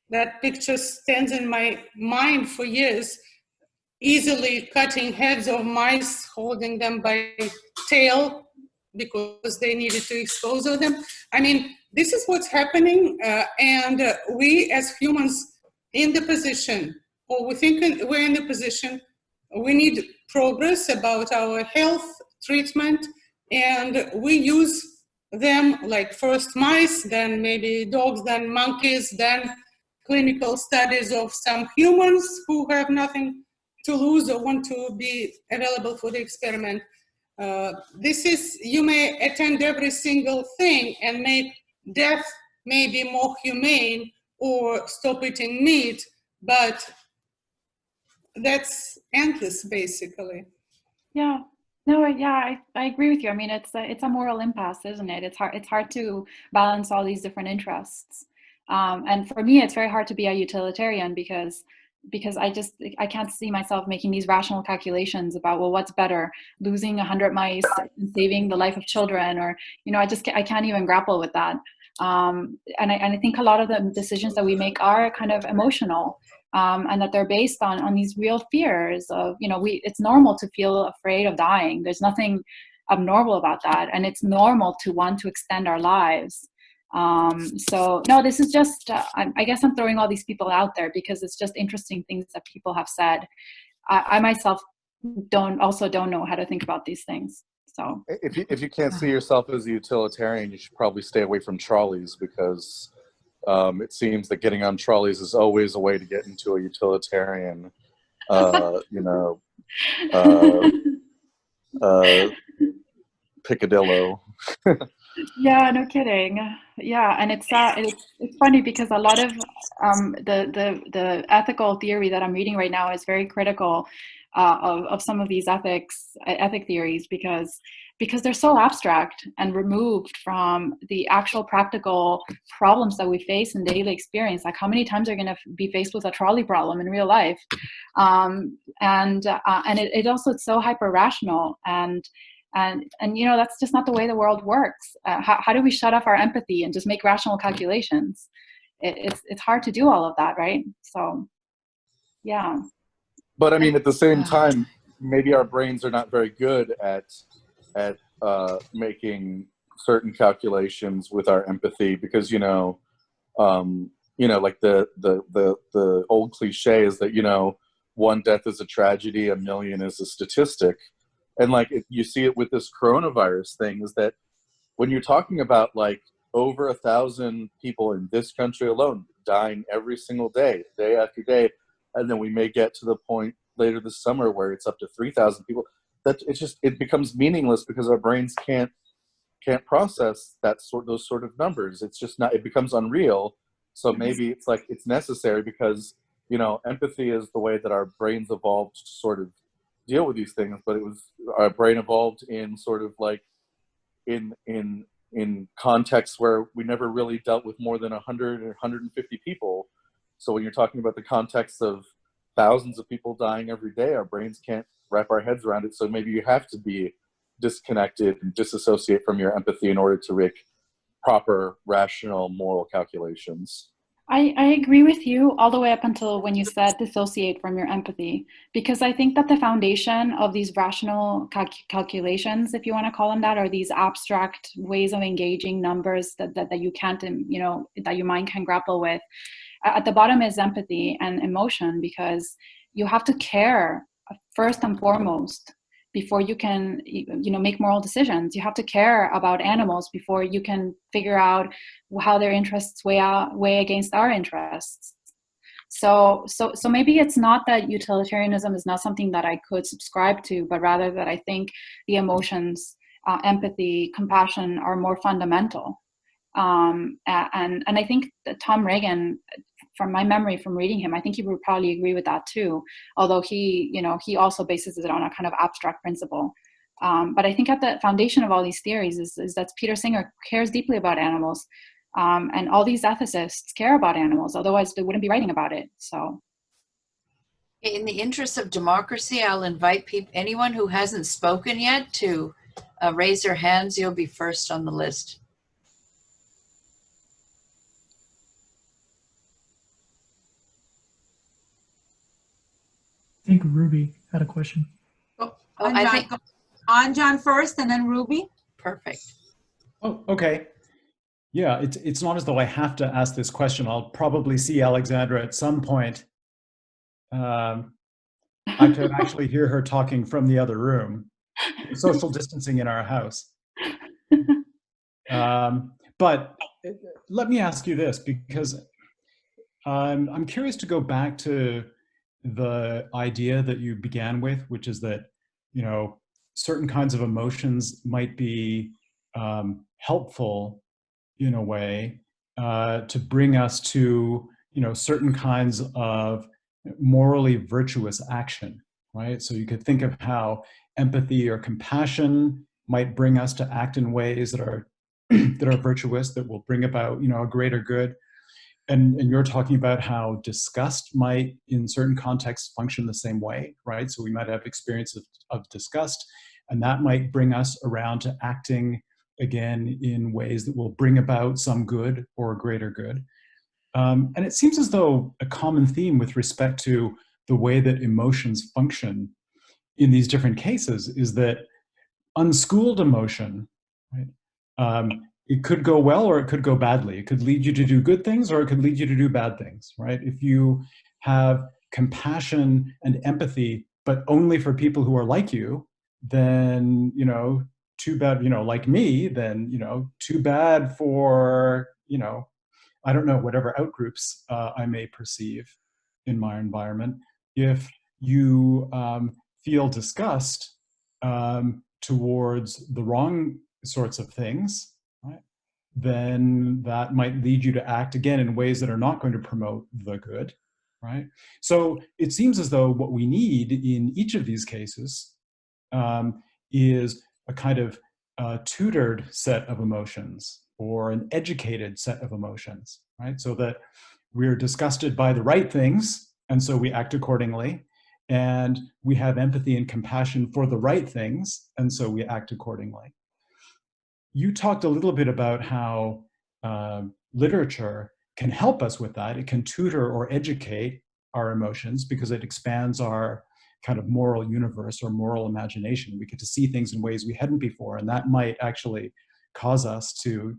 that picture stands in my mind for years, easily cutting heads of mice, holding them by tail because they needed to expose of them. I mean, this is what's happening, and we as humans in the position, or we think we're in the position, we need progress about our health treatment, and we use them like first mice, then maybe dogs, then monkeys, then clinical studies of some humans who have nothing to lose or want to be available for the experiment. This is, you may attend every single thing and make death maybe more humane or stop eating meat, but that's endless basically. Yeah. No, yeah, I agree with you. I mean, it's a moral impasse, isn't it? It's hard to balance all these different interests. And for me, it's very hard to be a utilitarian because I can't see myself making these rational calculations about, well, what's better, losing 100 mice and saving the life of children, or, you know, I can't even grapple with that. And I think a lot of the decisions that we make are kind of emotional. And that they're based on these real fears of, you know, it's normal to feel afraid of dying. There's nothing abnormal about that. And it's normal to want to extend our lives. So no, this is just, I guess I'm throwing all these people out there because it's just interesting things that people have said. I myself don't know how to think about these things. So if you can't see yourself as a utilitarian, you should probably stay away from trolleys, because it seems that getting on trolleys is always a way to get into a utilitarian, picadillo. Yeah, no kidding. Yeah, and it's funny because a lot of the ethical theory that I'm reading right now is very critical of some of these ethic theories because they're so abstract and removed from the actual practical problems that we face in daily experience. Like, how many times are you going to be faced with a trolley problem in real life? And it also, it's so hyper rational and you know, that's just not the way the world works. How do we shut off our empathy and just make rational calculations? It's hard to do all of that, right? So, yeah. But I mean, at the same time, maybe our brains are not very good at making certain calculations with our empathy, because like the old cliche is that, you know, one death is a tragedy, a million is a statistic. And like, you see it with this coronavirus thing, is that when you're talking about like over 1,000 people in this country alone dying every single day, day after day, and then we may get to the point later this summer where it's up to 3,000 people, that it becomes meaningless because our brains can't process those sort of numbers. It's just not, it becomes unreal. So maybe it's like, it's necessary because, you know, empathy is the way that our brains evolved to sort of deal with these things, but our brain evolved in sort of like in contexts where we never really dealt with more than 100 or 150 people. So when you're talking about the context of thousands of people dying every day, our brains can't wrap our heads around it. So maybe you have to be disconnected and disassociate from your empathy in order to make proper, rational, moral calculations. I agree with you all the way up until when you said dissociate from your empathy, because I think that the foundation of these rational calculations, if you want to call them that, or these abstract ways of engaging numbers that you can't, you know, that your mind can grapple with, at the bottom is empathy and emotion, because you have to care first and foremost, before you can, make moral decisions. You have to care about animals before you can figure out how their interests weigh against our interests. So maybe it's not that utilitarianism is not something that I could subscribe to, but rather that I think the emotions, empathy, compassion are more fundamental. And I think that Tom Reagan, from my memory from reading him, I think he would probably agree with that too. Although he also bases it on a kind of abstract principle. But I think at the foundation of all these theories is that Peter Singer cares deeply about animals. And all these ethicists care about animals, otherwise they wouldn't be writing about it. So, in the interest of democracy, I'll invite anyone who hasn't spoken yet to raise their hands. You'll be first on the list. I think Ruby had a question. Anjan first, and then Ruby. Perfect. Oh, okay. Yeah, it's not as though I have to ask this question. I'll probably see Aleksandra at some point. I could actually hear her talking from the other room. Social distancing in our house. But let me ask you this, because I'm curious to go back to the idea that you began with, which is that, certain kinds of emotions might be helpful in a way to bring us to, certain kinds of morally virtuous action, right? So you could think of how empathy or compassion might bring us to act in ways that are that are virtuous, that will bring about, a greater good. And you're talking about how disgust might, in certain contexts, function the same way, right? So we might have experience of disgust, and that might bring us around to acting again in ways that will bring about some good or a greater good. And it seems as though a common theme with respect to the way that emotions function in these different cases is that unschooled emotion, right? It could go well or it could go badly. It could lead you to do good things or it could lead you to do bad things, right? If you have compassion and empathy, but only for people who are like you, then, too bad, like me, then, too bad for, I don't know, whatever outgroups I may perceive in my environment. If you feel disgust towards the wrong sorts of things, right, then that might lead you to act again in ways that are not going to promote the good, right? So it seems as though what we need in each of these cases is a kind of tutored set of emotions or an educated set of emotions, right? So that we're disgusted by the right things, and so we act accordingly. And we have empathy and compassion for the right things, and so we act accordingly. You talked a little bit about how literature can help us with that. It can tutor or educate our emotions because it expands our kind of moral universe or moral imagination. We get to see things in ways we hadn't before, and that might actually cause us to,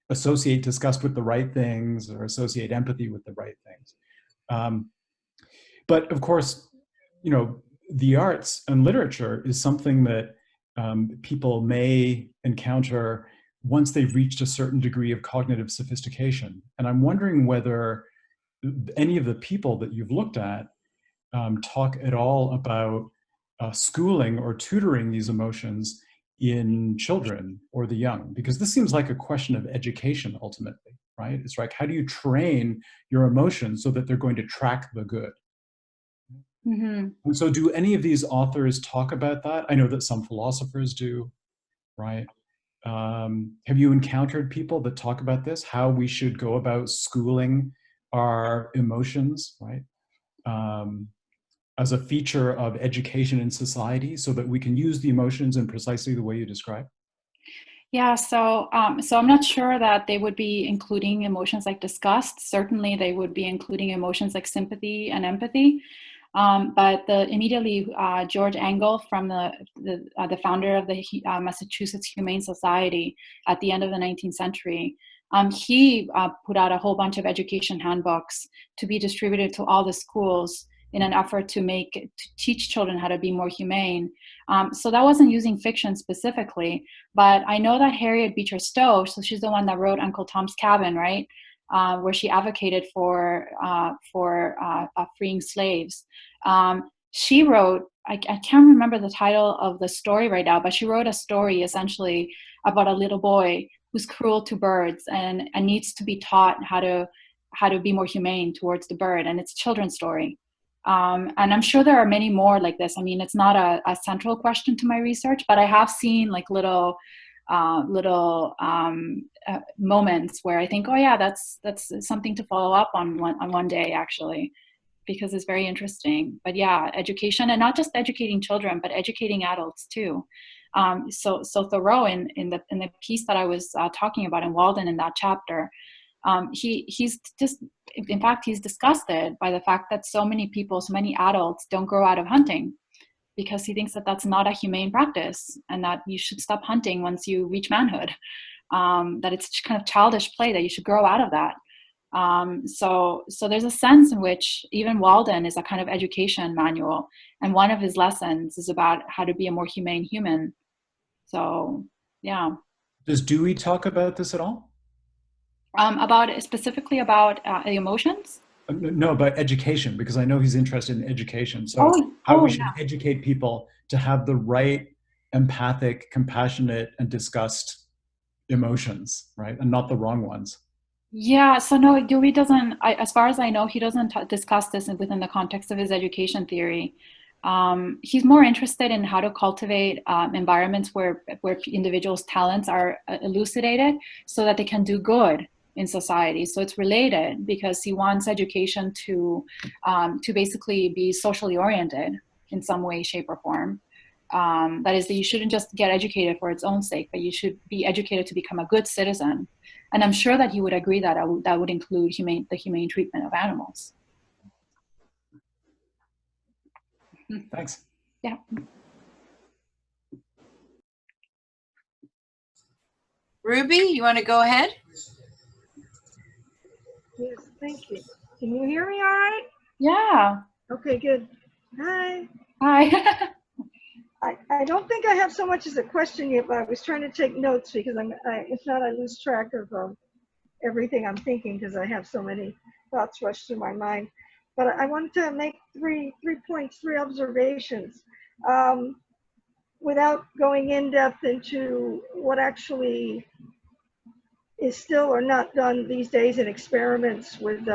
associate disgust with the right things or associate empathy with the right things. But of course, the arts and literature is something that people may encounter once they've reached a certain degree of cognitive sophistication. And I'm wondering whether any of the people that you've looked at talk at all about schooling or tutoring these emotions in children or the young, because this seems like a question of education ultimately, right? It's like, how do you train your emotions so that they're going to track the good? Mm-hmm. And so do any of these authors talk about that? I know that some philosophers do, right? Have you encountered people that talk about this, how we should go about schooling our emotions, right? As a feature of education in society so that we can use the emotions in precisely the way you describe? Yeah, so I'm not sure that they would be including emotions like disgust. Certainly they would be including emotions like sympathy and empathy. But immediately George Engel, from the founder of the Massachusetts Humane Society at the end of the 19th century, he put out a whole bunch of education handbooks to be distributed to all the schools in an effort to teach children how to be more humane. So that wasn't using fiction specifically, but I know that Harriet Beecher Stowe, so she's the one that wrote Uncle Tom's Cabin, right? Where she advocated for freeing slaves. She wrote, I can't remember the title of the story right now, but she wrote a story essentially about a little boy who's cruel to birds and needs to be taught how to be more humane towards the bird, and it's a children's story. And I'm sure there are many more like this. I mean, it's not a central question to my research, but I have seen like little moments where I think, oh yeah, that's something to follow up on one day, actually, because it's very interesting. But yeah, education, and not just educating children, but educating adults too. So Thoreau in the piece that I was talking about in Walden in that chapter, he's disgusted by the fact that so many people, so many adults don't grow out of hunting, because he thinks that that's not a humane practice and that you should stop hunting once you reach manhood, that it's kind of childish play, that you should grow out of that. So there's a sense in which even Walden is a kind of education manual, and one of his lessons is about how to be a more humane human. So yeah. Does Dewey talk about this at all? Specifically about the emotions? No, about education, because I know he's interested in education. So how we should educate people to have the right empathic, compassionate, and disgust emotions, right? And not the wrong ones. Yeah, so no, Dewey doesn't, as far as I know, he doesn't discuss this within the context of his education theory. He's more interested in how to cultivate environments where individuals' talents are elucidated so that they can do good in society. So it's related, because he wants education to basically be socially oriented in some way, shape, or form. That is, that you shouldn't just get educated for its own sake, but you should be educated to become a good citizen. And I'm sure that he would agree that that would include the humane treatment of animals. Thanks. Yeah. Ruby, you want to go ahead? Yes, thank you. Can you hear me all right? Yeah. Okay, good. Hi. Hi. I don't think I have so much as a question yet, but I was trying to take notes because if not, I lose track of everything I'm thinking because I have so many thoughts rush through my mind. But I wanted to make three points, three observations, without going in depth into what actually is still or not done these days in experiments with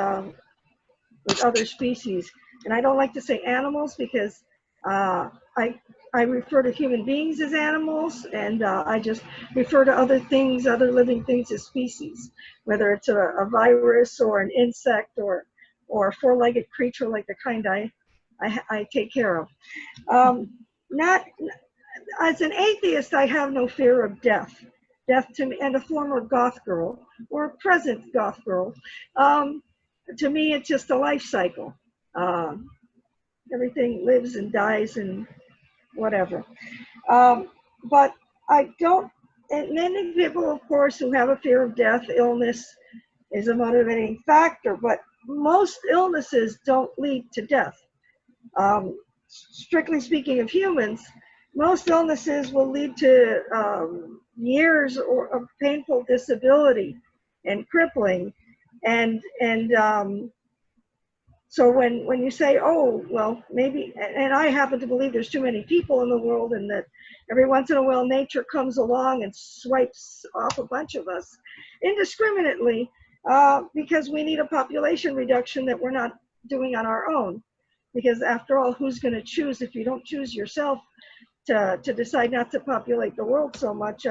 other species. And I don't like to say animals because I refer to human beings as animals, and I just refer to other things, other living things, as species, whether it's a virus or an insect or a four-legged creature like the kind I take care of. Not as an atheist, I have no fear of death. Death to me, and a former goth girl or a present goth girl, to me it's just a life cycle. Everything lives and dies and whatever. But I don't, and many people, of course, who have a fear of death, illness is a motivating factor, but most illnesses don't lead to death. Strictly speaking of humans, most illnesses will lead to years of painful disability and crippling. And so when you say, oh, well, maybe, and I happen to believe there's too many people in the world and that every once in a while nature comes along and swipes off a bunch of us indiscriminately because we need a population reduction that we're not doing on our own. Because after all, who's going to choose if you don't choose yourself to decide not to populate the world so much?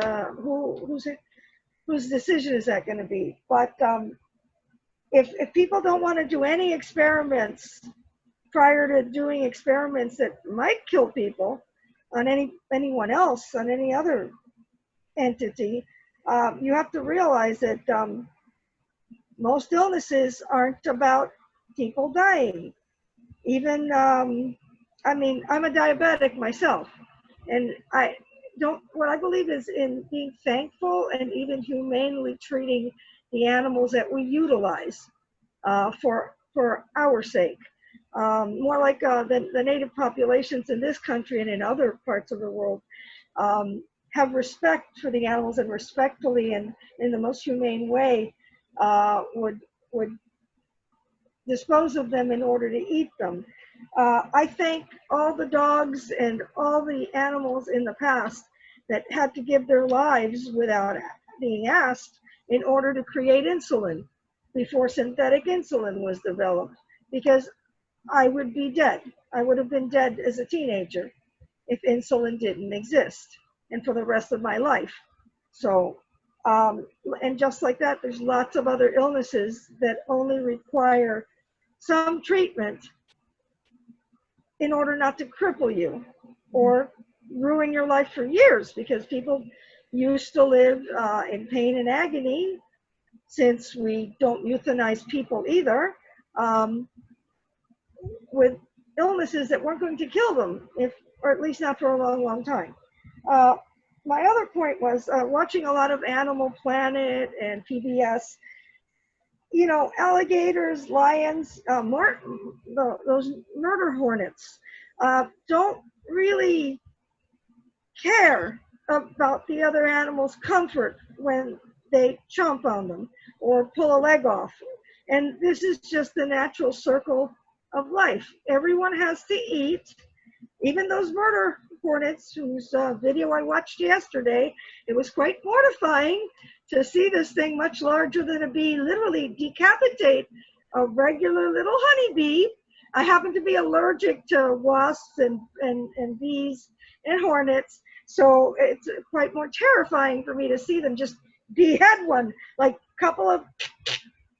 Whose decision is that going to be? But if people don't want to do any experiments prior to doing experiments that might kill people on anyone else, on any other entity, you have to realize that most illnesses aren't about people dying. Even, I mean, I'm a diabetic myself, and what I believe is in being thankful and even humanely treating the animals that we utilize for our sake. more like the native populations in this country and in other parts of the world, have respect for the animals and respectfully and in the most humane way would dispose of them in order to eat them. I thank all the dogs and all the animals in the past that had to give their lives without being asked in order to create insulin before synthetic insulin was developed, because I would be dead. I would have been dead as a teenager if insulin didn't exist, and for the rest of my life. So, and just like that, there's lots of other illnesses that only require some treatment in order not to cripple you or ruin your life for years, because people used to live in pain and agony, since we don't euthanize people either, with illnesses that weren't going to kill them, or at least not for a long, long time. My other point was watching a lot of Animal Planet and PBS. You know, alligators, lions, those murder hornets don't really care about the other animal's comfort when they chomp on them or pull a leg off. And this is just the natural circle of life. Everyone has to eat. Even those murder hornets, whose video I watched yesterday, it was quite mortifying to see this thing much larger than a bee literally decapitate a regular little honeybee. I happen to be allergic to wasps and bees and hornets, so it's quite more terrifying for me to see them just behead one, like a couple of,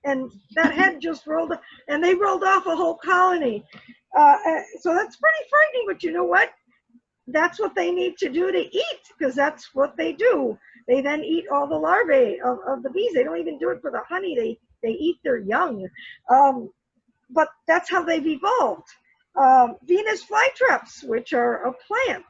and that head just rolled, and they rolled off a whole colony. So that's pretty frightening, but you know what? That's what they need to do to eat, because that's what they do. They then eat all the larvae of the bees. They don't even do it for the honey. They eat their young. But that's how they've evolved. Venus flytraps, which are a plant,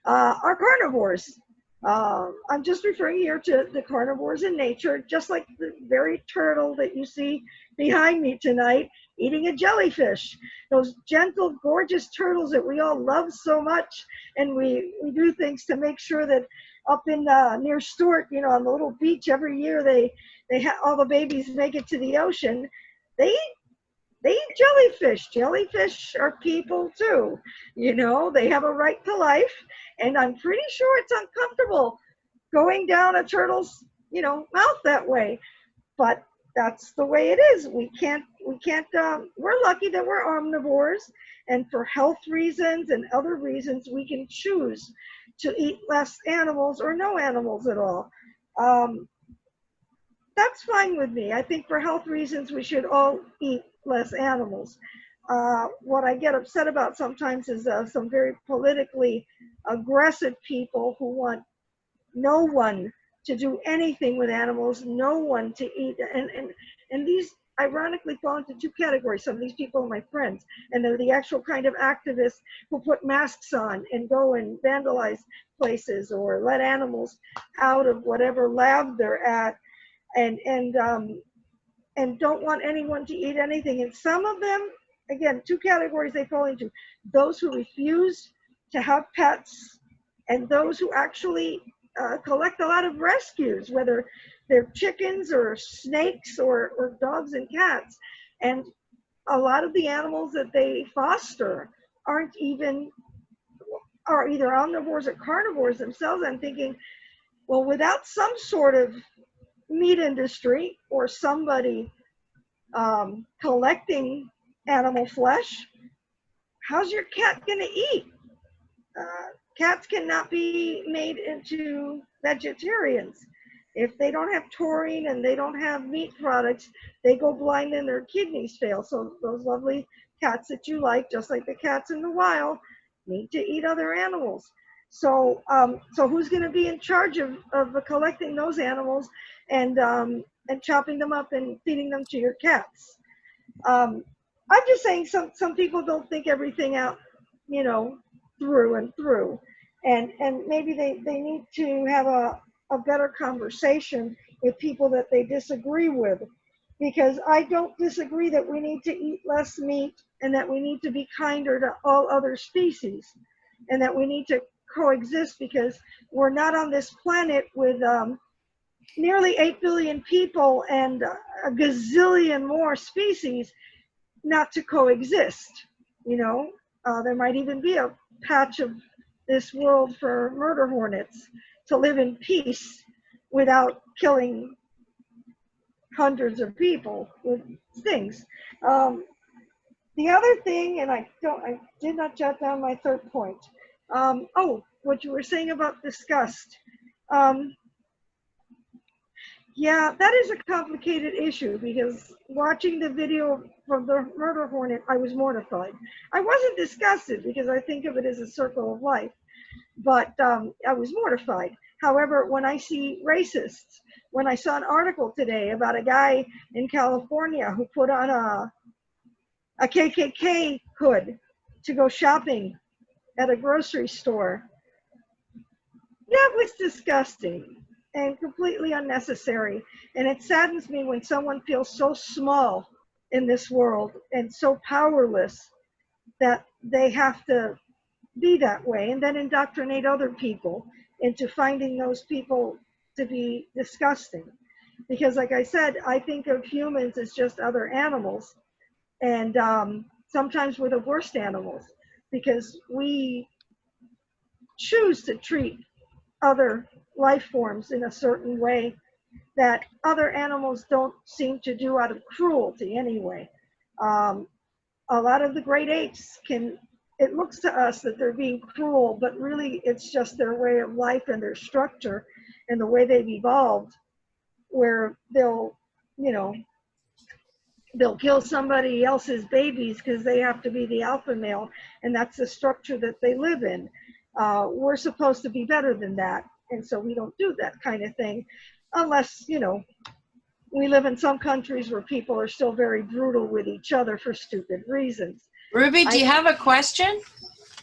are carnivores. I'm just referring here to the carnivores in nature, just like the very turtle that you see behind me tonight, eating a jellyfish. Those gentle, gorgeous turtles that we all love so much, and we do things to make sure that up in near Stewart, you know, on the little beach every year, all the babies make it to the ocean. They eat jellyfish. Jellyfish are people too. You know, they have a right to life, and I'm pretty sure it's uncomfortable going down a turtle's, you know, mouth that way. But that's the way it is. We're lucky that we're omnivores, and for health reasons and other reasons, we can choose to eat less animals or no animals at all. That's fine with me. I think for health reasons, we should all eat less animals. What I get upset about sometimes is some very politically aggressive people who want no one to do anything with animals, no one to eat. And these ironically fall into two categories. Some of these people are my friends, and they're the actual kind of activists who put masks on and go and vandalize places or let animals out of whatever lab they're at, and don't want anyone to eat anything. And some of them, again, two categories they fall into: those who refuse to have pets, and those who actually collect a lot of rescues, whether they're chickens or snakes or dogs and cats. And a lot of the animals that they foster are either omnivores or carnivores themselves. I'm thinking, well, without some sort of meat industry or somebody collecting animal flesh, how's your cat going to eat? Cats cannot be made into vegetarians. If they don't have taurine and they don't have meat products, they go blind and their kidneys fail. So those lovely cats that you like, just like the cats in the wild, need to eat other animals. So who's going to be in charge of collecting those animals and chopping them up and feeding them to your cats? I'm just saying some people don't think everything out, you know, through and through, and maybe they need to have a better conversation with people that they disagree with, because I don't disagree that we need to eat less meat and that we need to be kinder to all other species and that we need to coexist because we're not on this planet with nearly 8 billion people and a gazillion more species not to coexist. You know, there might even be a patch of this world for murder hornets to live in peace without killing hundreds of people with things. The other thing, and I did not jot down my third point. What you were saying about disgust. Yeah, that is a complicated issue because watching the video from the murder hornet, I was mortified. I wasn't disgusted because I think of it as a circle of life, but I was mortified. However, when I see racists, when I saw an article today about a guy in California who put on a KKK hood to go shopping at a grocery store, that was disgusting and completely unnecessary. And it saddens me when someone feels so small in this world and so powerless that they have to be that way and then indoctrinate other people into finding those people to be disgusting. Because like I said, I think of humans as just other animals. And sometimes we're the worst animals because we choose to treat other life forms in a certain way that other animals don't seem to do out of cruelty anyway. A lot of the great apes it looks to us that they're being cruel, but really it's just their way of life and their structure and the way they've evolved, where they'll kill somebody else's babies because they have to be the alpha male, and that's the structure that they live in. We're supposed to be better than that, and so we don't do that kind of thing unless, we live in some countries where people are still very brutal with each other for stupid reasons. Ruby, do you have a question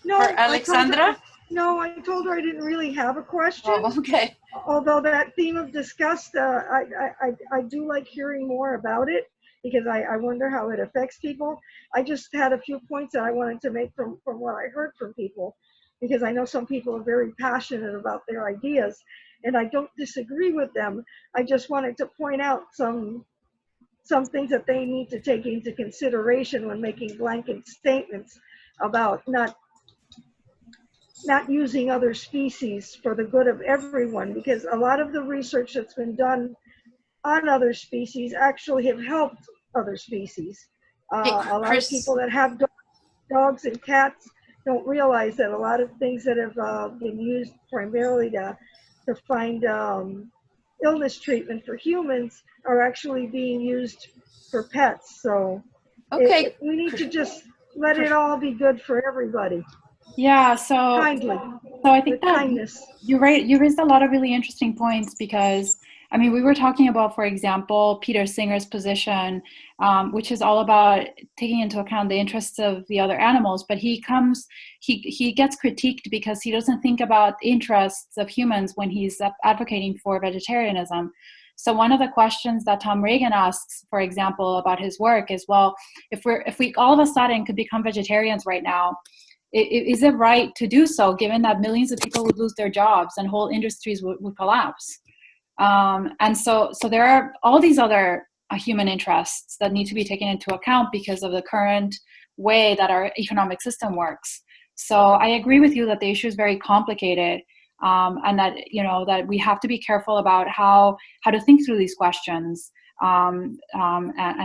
No, for Aleksandra? I told her I didn't really have a question. Oh, okay. Although that theme of disgust, I do like hearing more about it because I wonder how it affects people. I just had a few points that I wanted to make from what I heard from people, because I know some people are very passionate about their ideas and I don't disagree with them. I just wanted to point out some things that they need to take into consideration when making blanket statements about not using other species for the good of everyone, because a lot of the research that's been done on other species actually have helped other species. A lot of people that have dogs and cats don't realize that a lot of things that have been used primarily to find illness treatment for humans are actually being used for pets. So okay, we need to just let it all be good for everybody. Yeah, so Kindly. So I think that kindness. you're right. You raised a lot of really interesting points because, I mean, we were talking about, for example, Peter Singer's position, which is all about taking into account the interests of the other animals. But he gets critiqued because he doesn't think about the interests of humans when he's advocating for vegetarianism. So one of the questions that Tom Reagan asks, for example, about his work is, well, if we all of a sudden could become vegetarians right now, is it right to do so, given that millions of people would lose their jobs and whole industries would collapse? And so there are all these other human interests that need to be taken into account because of the current way that our economic system works. So I agree with you that the issue is very complicated, and that that we have to be careful about how to think through these questions. And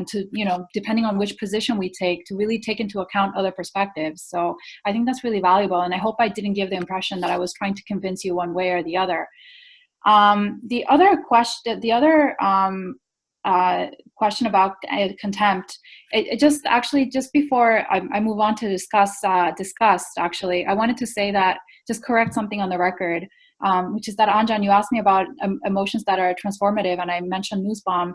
to, depending on which position we take, to really take into account other perspectives. So I think that's really valuable. And I hope I didn't give the impression that I was trying to convince you one way or the other. The other question about contempt, it just before I move on to disgust, actually, I wanted to say that, just correct something on the record. Which is that, Anjan, you asked me about emotions that are transformative, and I mentioned Nussbaum.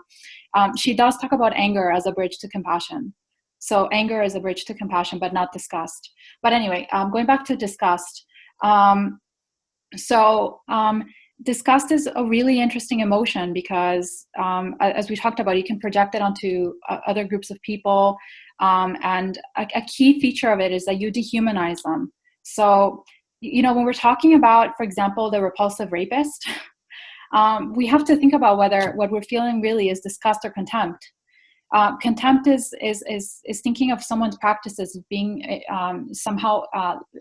She does talk about anger as a bridge to compassion. So anger is a bridge to compassion, but not disgust. But anyway, going back to disgust. disgust is a really interesting emotion because, as we talked about, you can project it onto other groups of people. And a key feature of it is that you dehumanize them. So, when we're talking about, for example, the repulsive rapist, we have to think about whether what we're feeling really is disgust or contempt. Contempt is thinking of someone's practices as being somehow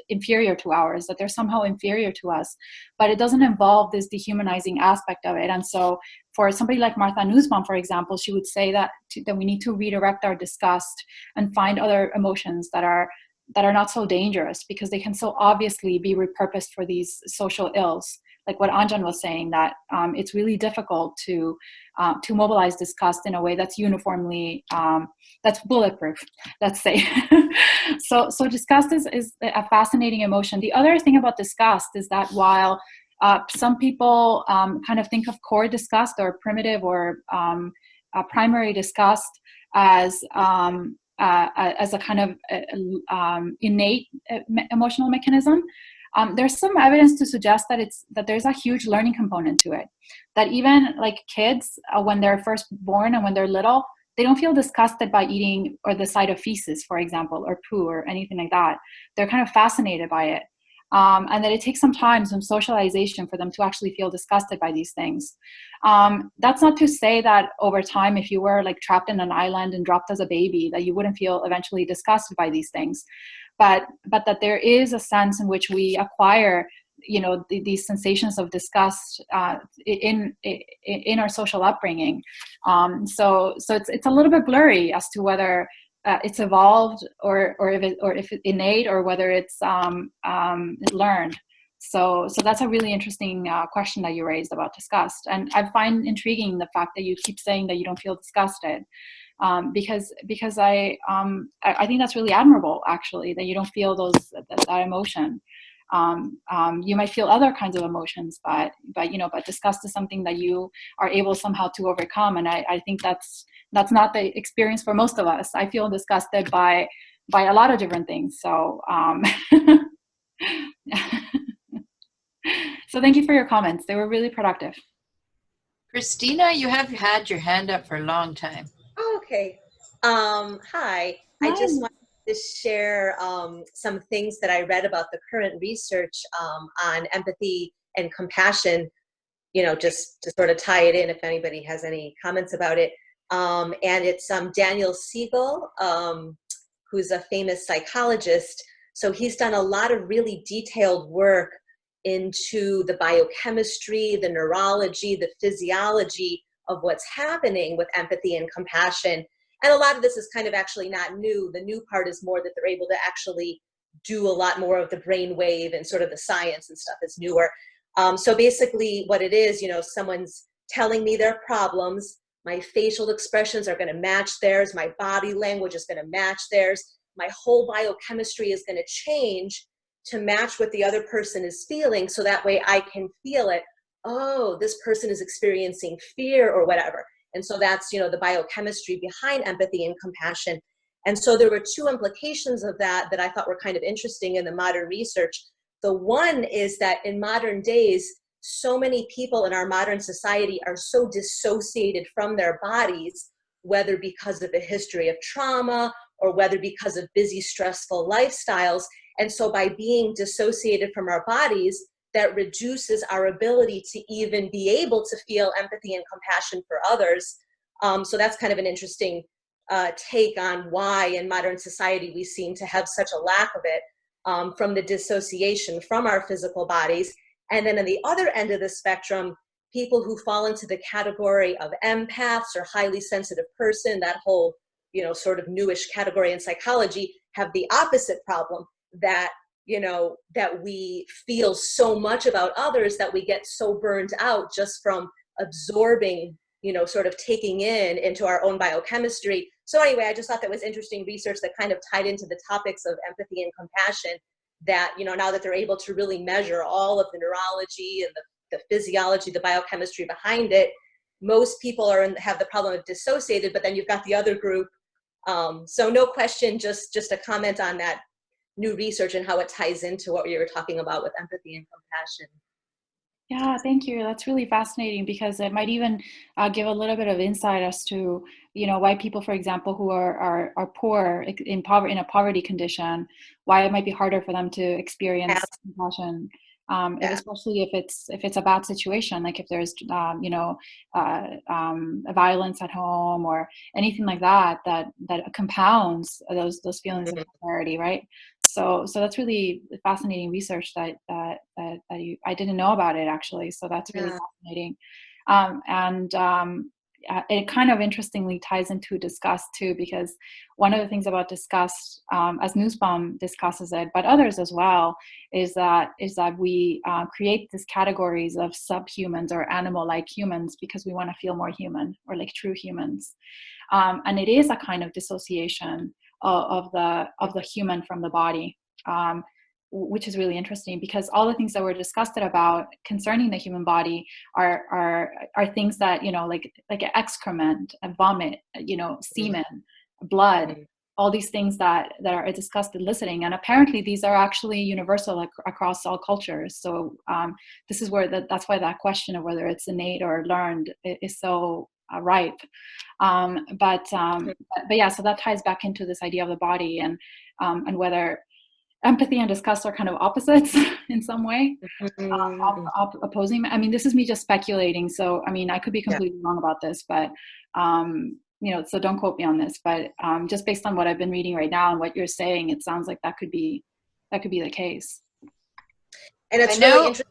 inferior to ours, that they're somehow inferior to us, but it doesn't involve this dehumanizing aspect of it. And so for somebody like Martha Nussbaum, for example, she would say that we need to redirect our disgust and find other emotions that are not so dangerous, because they can so obviously be repurposed for these social ills. Like what Anton was saying, that it's really difficult to mobilize disgust in a way that's uniformly, that's bulletproof, let's say. So disgust is a fascinating emotion. The other thing about disgust is that while some people kind of think of core disgust or primitive or primary disgust as a kind of innate emotional mechanism, there's some evidence to suggest that there's a huge learning component to it. That even like kids, when they're first born and when they're little, they don't feel disgusted by eating or the sight of feces, for example, or poo or anything like that. They're kind of fascinated by it. And that it takes some time, some socialization for them to actually feel disgusted by these things. That's not to say that over time, if you were like trapped in an island and dropped as a baby, that you wouldn't feel eventually disgusted by these things. But that there is a sense in which we acquire, these sensations of disgust in our social upbringing. So it's a little bit blurry as to whether it's evolved or if it's innate, or whether it's learned. So that's a really interesting question that you raised about disgust, and I find intriguing the fact that you keep saying that you don't feel disgusted. Because I think that's really admirable, actually, that you don't feel that emotion. You might feel other kinds of emotions, but disgust is something that you are able somehow to overcome, and I think that's not the experience for most of us. I feel disgusted by a lot of different things. So so thank you for your comments. They were really productive. Christina, you have had your hand up for a long time. Okay. Hi. I just wanted to share some things that I read about the current research on empathy and compassion, just to sort of tie it in if anybody has any comments about it. And it's Daniel Siegel, who's a famous psychologist. So he's done a lot of really detailed work into the biochemistry, the neurology, the physiology of what's happening with empathy and compassion. And a lot of this is kind of actually not new. The new part is more that they're able to actually do a lot more of the brain wave and sort of the science and stuff is newer. So basically what it is, someone's telling me their problems, my facial expressions are going to match theirs, my body language is going to match theirs, my whole biochemistry is going to change to match what the other person is feeling, so that way I can feel it. Oh, this person is experiencing fear or whatever. And so that's, the biochemistry behind empathy and compassion. And so there were two implications of that I thought were kind of interesting in the modern research. The one is that in modern days, so many people in our modern society are so dissociated from their bodies, whether because of a history of trauma or whether because of busy, stressful lifestyles. And so by being dissociated from our bodies, that reduces our ability to even be able to feel empathy and compassion for others. So that's kind of an interesting take on why in modern society we seem to have such a lack of it, from the dissociation from our physical bodies. And then on the other end of the spectrum, people who fall into the category of empaths or highly sensitive person, that whole, sort of newish category in psychology, have the opposite problem, that that we feel so much about others that we get so burned out just from absorbing, sort of taking into our own biochemistry. So anyway, I just thought that was interesting research that kind of tied into the topics of empathy and compassion, that, now that they're able to really measure all of the neurology and the physiology, the biochemistry behind it, most people have the problem of dissociated, but then you've got the other group. So no question, just a comment on that new research and how it ties into what we were talking about with empathy and compassion. Yeah, thank you. That's really fascinating because it might even give a little bit of insight as to, why people, for example, who are poor in a poverty condition, why it might be harder for them to experience compassion, especially if it's a bad situation, like if there's violence at home or anything like that compounds those feelings of polarity, right? So that's really fascinating research that I didn't know about it actually. So that's really fascinating. It kind of interestingly ties into disgust too, because one of the things about disgust, as Nussbaum discusses it, but others as well, is that we create these categories of subhumans or animal-like humans because we want to feel more human or like true humans, and it is a kind of dissociation of the human from the body, which is really interesting because all the things that we're discussed about concerning the human body are things that, like excrement, vomit, semen, blood, all these things that are discussed eliciting. And apparently these are actually universal across all cultures. So this is where that's why that question of whether it's innate or learned is so ripe. But yeah, so that ties back into this idea of the body and whether empathy and disgust are kind of opposites in some way, opposing. I mean, this is me just speculating. So, I mean, I could be completely wrong about this, but, so don't quote me on this, but just based on what I've been reading right now and what you're saying, it sounds like that could be the case. And it's really interesting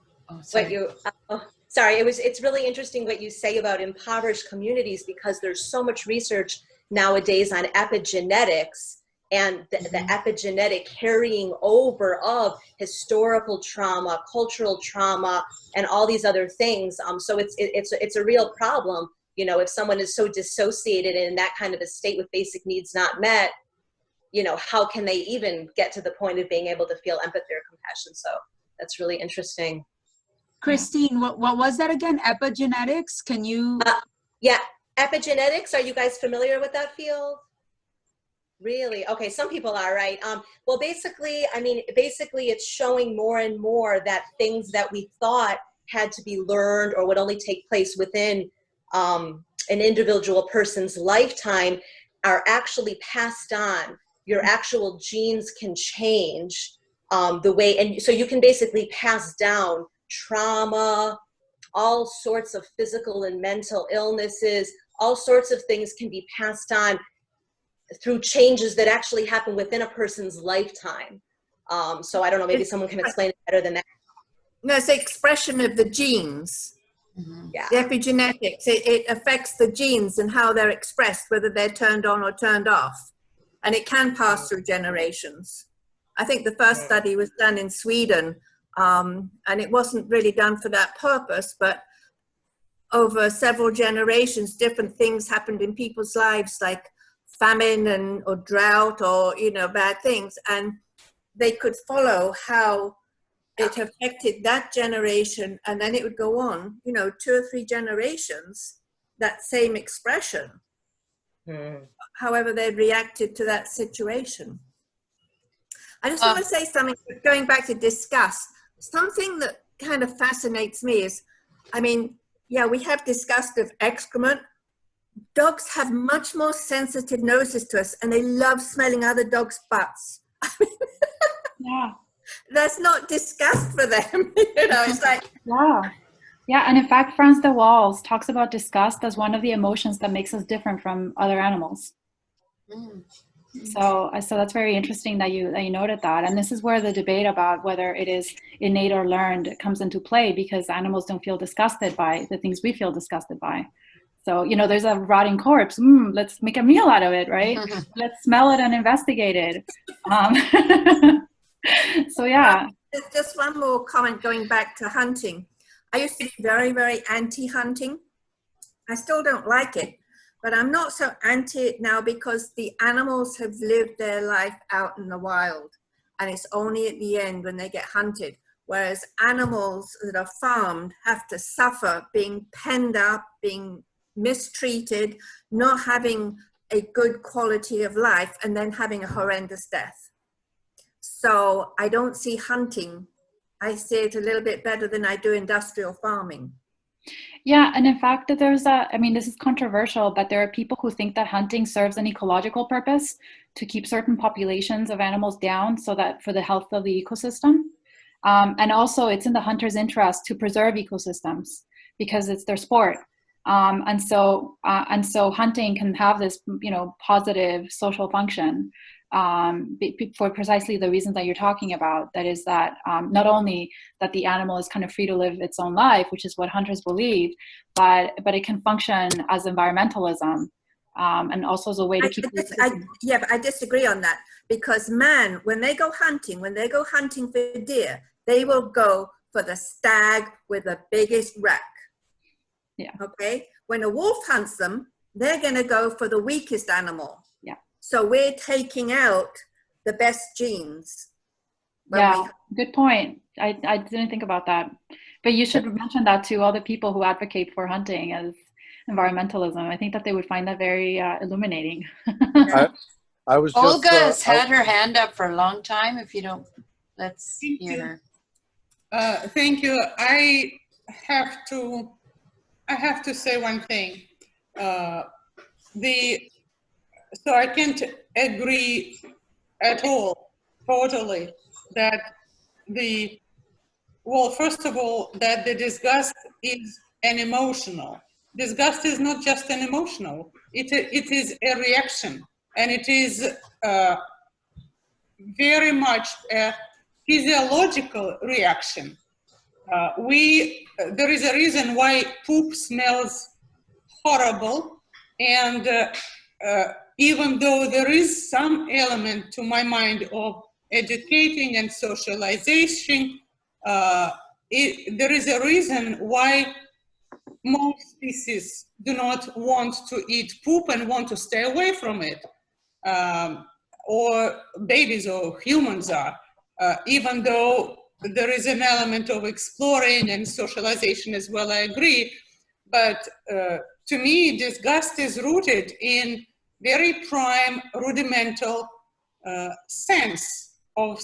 it's really interesting what you say about impoverished communities, because there's so much research nowadays on epigenetics and the epigenetic carrying over of historical trauma, cultural trauma, and all these other things. So it's a real problem. If someone is so dissociated and in that kind of a state with basic needs not met, how can they even get to the point of being able to feel empathy or compassion? So that's really interesting. Christine, what was that again? Epigenetics? Can you? Yeah, epigenetics. Are you guys familiar with that field? Really? Okay, some people are, right? Well, basically, it's showing more and more that things that we thought had to be learned or would only take place within an individual person's lifetime are actually passed on. Your actual genes can change the way, and so you can basically pass down trauma, all sorts of physical and mental illnesses, all sorts of things can be passed on through changes that actually happen within a person's lifetime. So I don't know, maybe someone can explain it better than that. No, it's the expression of the genes. Yeah. The epigenetics, it affects the genes and how they're expressed, whether they're turned on or turned off. And it can pass through generations. I think the first study was done in Sweden, and it wasn't really done for that purpose, but over several generations, different things happened in people's lives, like famine or drought or, bad things. And they could follow how it affected that generation, and then it would go on, 2 or 3 generations, that same expression, however they reacted to that situation. I just want to say something, going back to disgust. Something that kind of fascinates me is, we have disgust of excrement. Dogs have much more sensitive noses to us, and they love smelling other dogs' butts. Yeah. That's not disgust for them. It's like. Yeah. And in fact, Frans de Waals talks about disgust as one of the emotions that makes us different from other animals. So that's very interesting that you noted that. And this is where the debate about whether it is innate or learned comes into play, because animals don't feel disgusted by the things we feel disgusted by. So, there's a rotting corpse. Let's make a meal out of it, right? Let's smell it and investigate it. So, yeah. Just one more comment going back to hunting. I used to be very, very anti-hunting. I still don't like it, but I'm not so anti it now because the animals have lived their life out in the wild, and it's only at the end when they get hunted. Whereas animals that are farmed have to suffer being penned up, being mistreated, not having a good quality of life, and then having a horrendous death. So I don't see hunting I see it a little bit better than I do industrial farming. Yeah, and in fact, there's I mean, this is controversial, but there are people who think that hunting serves an ecological purpose to keep certain populations of animals down so that for the health of the ecosystem. And also it's in the hunter's interest to preserve ecosystems because it's their sport. And so hunting can have this, positive social function for precisely the reasons that you're talking about. That is that not only that the animal is kind of free to live its own life, which is what hunters believe, but it can function as environmentalism and also as a way to keep. Yeah, but I disagree on that, because man, when they go hunting for deer, they will go for the stag with the biggest rack. Yeah. Okay. When a wolf hunts them, they're going to go for the weakest animal. Yeah. So we're taking out the best genes. Yeah, good point. I didn't think about that. But you should mention that to all the people who advocate for hunting as environmentalism. I think that they would find that very illuminating. I was Olga's had her hand up for a long time. If you don't, let's hear her. Thank you. I have to say one thing. So I can't agree at all, totally, that first of all, that the disgust is an emotional. Disgust is not just an emotional, it is a reaction, and it is very much a physiological reaction. There is a reason why poop smells horrible, and even though there is some element, to my mind, of educating and socialization, there is a reason why most species do not want to eat poop and want to stay away from it, or babies or humans are, even though there is an element of exploring and socialization as well, I agree. But to me, disgust is rooted in very prime, rudimental sense of,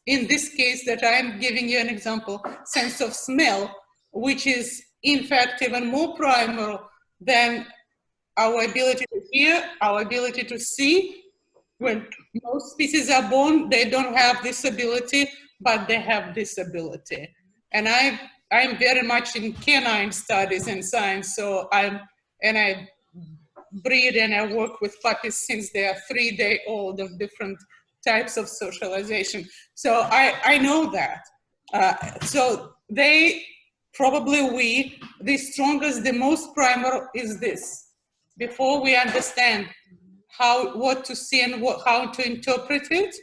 in this case that I'm giving you an example, sense of smell, which is in fact even more primal than our ability to hear, our ability to see. When most species are born, they don't have this ability, but they have this ability. And I'm very much in canine studies and science, so I breed and I work with puppies since they are 3-day-old of different types of socialization. So I know that. So they, probably the strongest, the most primal is this. Before we understand what to see and how to interpret it,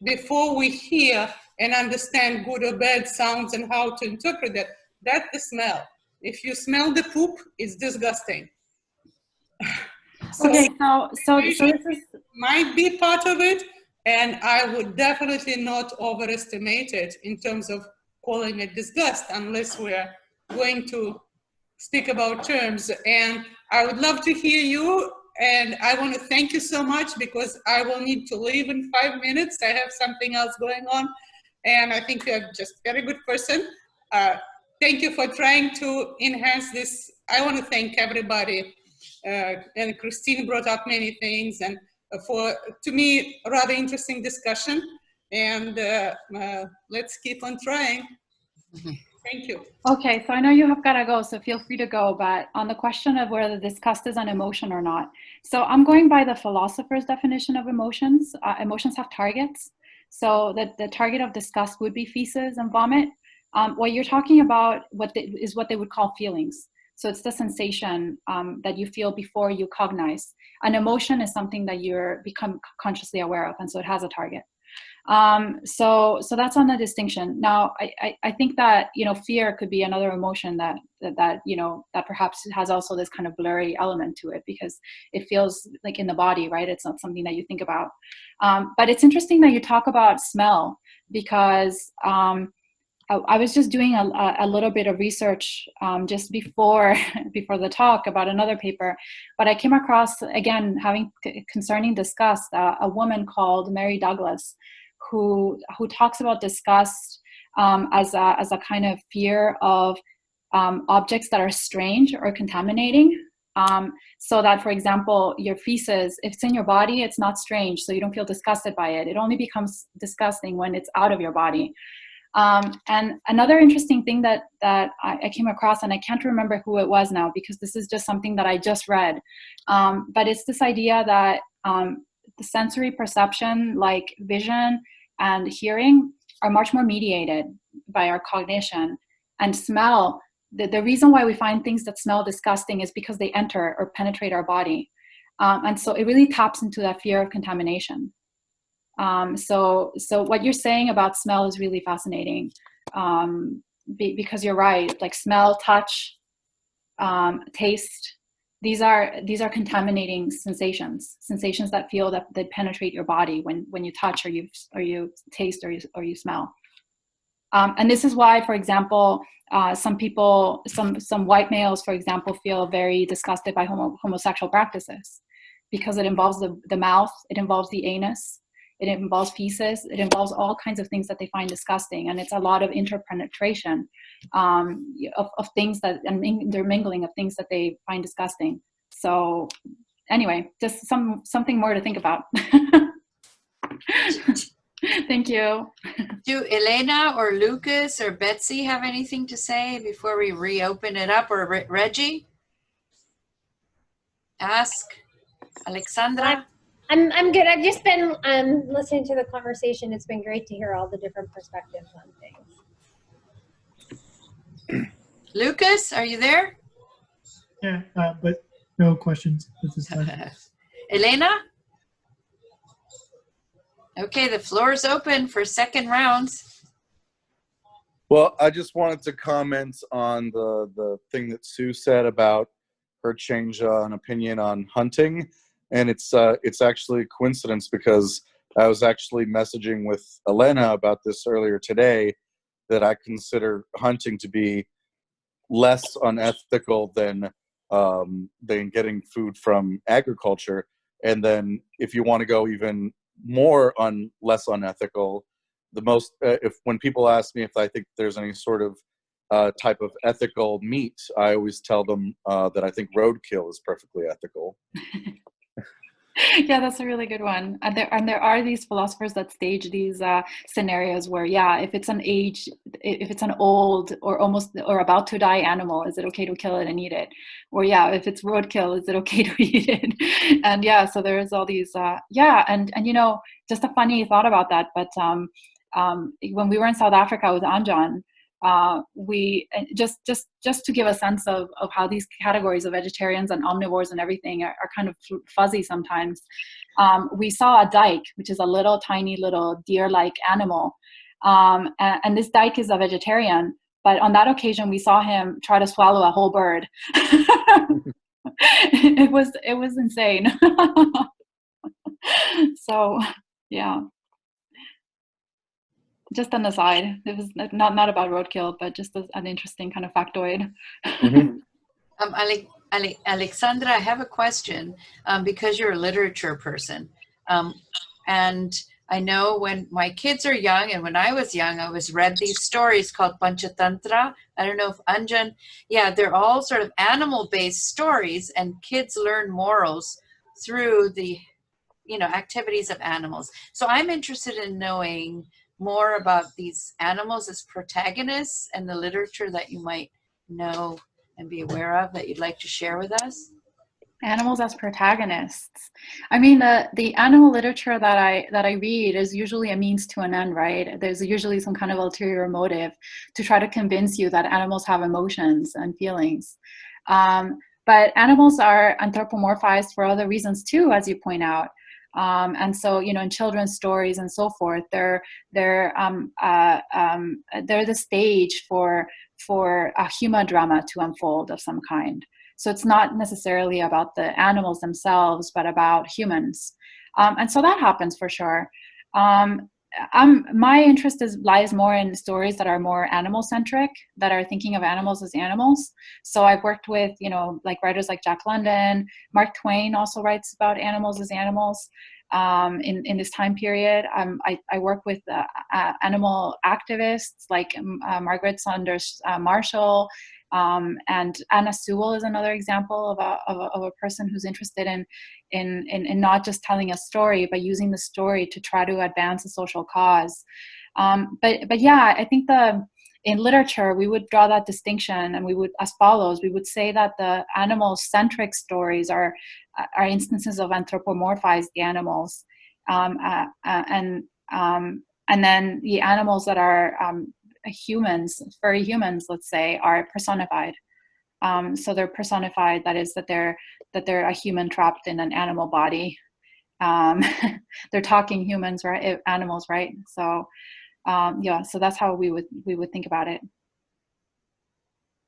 before we hear and understand good or bad sounds and how to interpret it, that's the smell. If you smell the poop, it's disgusting. Okay, so this is, might be part of it, and I would definitely not overestimate it in terms of calling it disgust, unless we're going to speak about terms. And I would love to hear you, and I want to thank you so much, because I will need to leave in 5 minutes. I have something else going on, and I think you're just a very good person. Thank you for trying to enhance this. I want to thank everybody. And Christine brought up many things, and for, to me, a rather interesting discussion. And let's keep on trying. Thank you. okay, so I know you have got to go, so feel free to go. But on the question of whether disgust is an emotion or not, so I'm going by the philosopher's definition of emotions. Emotions have targets. So the target of disgust would be feces and vomit. What you're talking about is what they would call feelings. So it's the sensation that you feel before you cognize. An emotion is something that you're become consciously aware of, and so it has a target. So that's on the distinction. Now, I think that, fear could be another emotion that perhaps has also this kind of blurry element to it, because it feels like in the body, right? It's not something that you think about. But it's interesting that you talk about smell, because I was just doing a little bit of research just before the talk about another paper, but I came across, again, concerning disgust, a woman called Mary Douglas, who talks about disgust as a kind of fear of objects that are strange or contaminating. So that, for example, your feces, if it's in your body, it's not strange, so you don't feel disgusted by it. It only becomes disgusting when it's out of your body. And another interesting thing that I came across, and I can't remember who it was now because this is just something that I just read, but it's this idea that the sensory perception, like vision and hearing, are much more mediated by our cognition. And smell, the reason why we find things that smell disgusting is because they enter or penetrate our body. And so it really taps into that fear of contamination. So what you're saying about smell is really fascinating, because you're right, like smell, touch, taste, these are contaminating sensations that feel that penetrate your body when you touch or you taste or you smell. And this is why, for example, some people, some white males, for example, feel very disgusted by homosexual practices, because it involves the mouth, it involves the anus, it involves feces, it involves all kinds of things that they find disgusting, and it's a lot of interpenetration of things that, and intermingling of things that they find disgusting. So anyway, just something more to think about. Thank you. Do Elena or Lucas or Betsy have anything to say before we reopen it up, or Reggie? Ask Aleksandra. I'm good. I've just been listening to the conversation. It's been great to hear all the different perspectives on things. Lucas, are you there? Yeah, but no questions at this time. Elena? Okay, the floor is open for second rounds. Well, I just wanted to comment on the thing that Sue said about her change on opinion on hunting. And it's actually a coincidence, because I was actually messaging with Elena about this earlier today, that I consider hunting to be less unethical than getting food from agriculture. And then if you want to go even more less unethical, when people ask me if I think there's any sort of type of ethical meat, I always tell them that I think roadkill is perfectly ethical. Yeah, that's a really good one. And there are these philosophers that stage these scenarios where, yeah, if it's an old or almost or about to die animal, is it okay to kill it and eat it? Or yeah, if it's roadkill, is it okay to eat it? And yeah, so there's all these and you know, just a funny thought about that. But when we were in South Africa with Anton, we just to give a sense of how these categories of vegetarians and omnivores and everything are kind of fuzzy sometimes. We saw a dike, which is a little tiny little deer-like animal, and this dike is a vegetarian, but on that occasion we saw him try to swallow a whole bird. It was insane. So yeah, just an aside. It was not about roadkill, but just an interesting kind of factoid. Mm-hmm. Aleksandra, I have a question, because you're a literature person. And I know when my kids are young, and when I was young, I was read these stories called Panchatantra. I don't know if Anjan, they're all sort of animal-based stories, and kids learn morals through the, activities of animals. So I'm interested in knowing more about these animals as protagonists and the literature that you might know and be aware of that you'd like to share with us. Animals as protagonists. I mean, the animal literature that I read is usually a means to an end, right? There's usually some kind of ulterior motive to try to convince you that animals have emotions and feelings. But animals are anthropomorphized for other reasons too, as you point out. And so, in children's stories and so forth, they're the stage for a human drama to unfold of some kind. So it's not necessarily about the animals themselves, but about humans. And so that happens for sure. my interest lies more in stories that are more animal-centric, that are thinking of animals as animals. So I've worked with, like writers like Jack London. Mark Twain also writes about animals as animals in this time period. I work with animal activists like Margaret Saunders Marshall, and Anna Sewell is another example of a person who's interested in not just telling a story, but using the story to try to advance a social cause. But yeah, I think in literature, we would draw that distinction, and we would, as follows, we would say that the animal-centric stories are instances of anthropomorphized animals, and then the animals that are humans, furry humans, let's say, are personified. So they're personified. That is, that they're a human trapped in an animal body. They're talking humans, right? Animals, right? So yeah. So that's how we would think about it,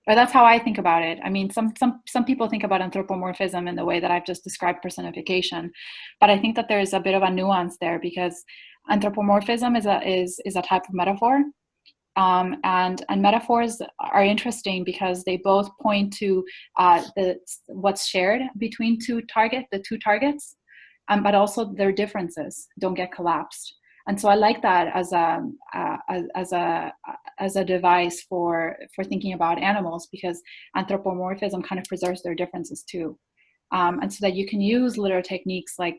or that's how I think about it. I mean, some people think about anthropomorphism in the way that I've just described personification, but I think that there is a bit of a nuance there, because anthropomorphism is a type of metaphor. And metaphors are interesting because they both point to what's shared between the two targets, but also their differences don't get collapsed. And so I like that as a device for thinking about animals, because anthropomorphism kind of preserves their differences too, and so that you can use literary techniques like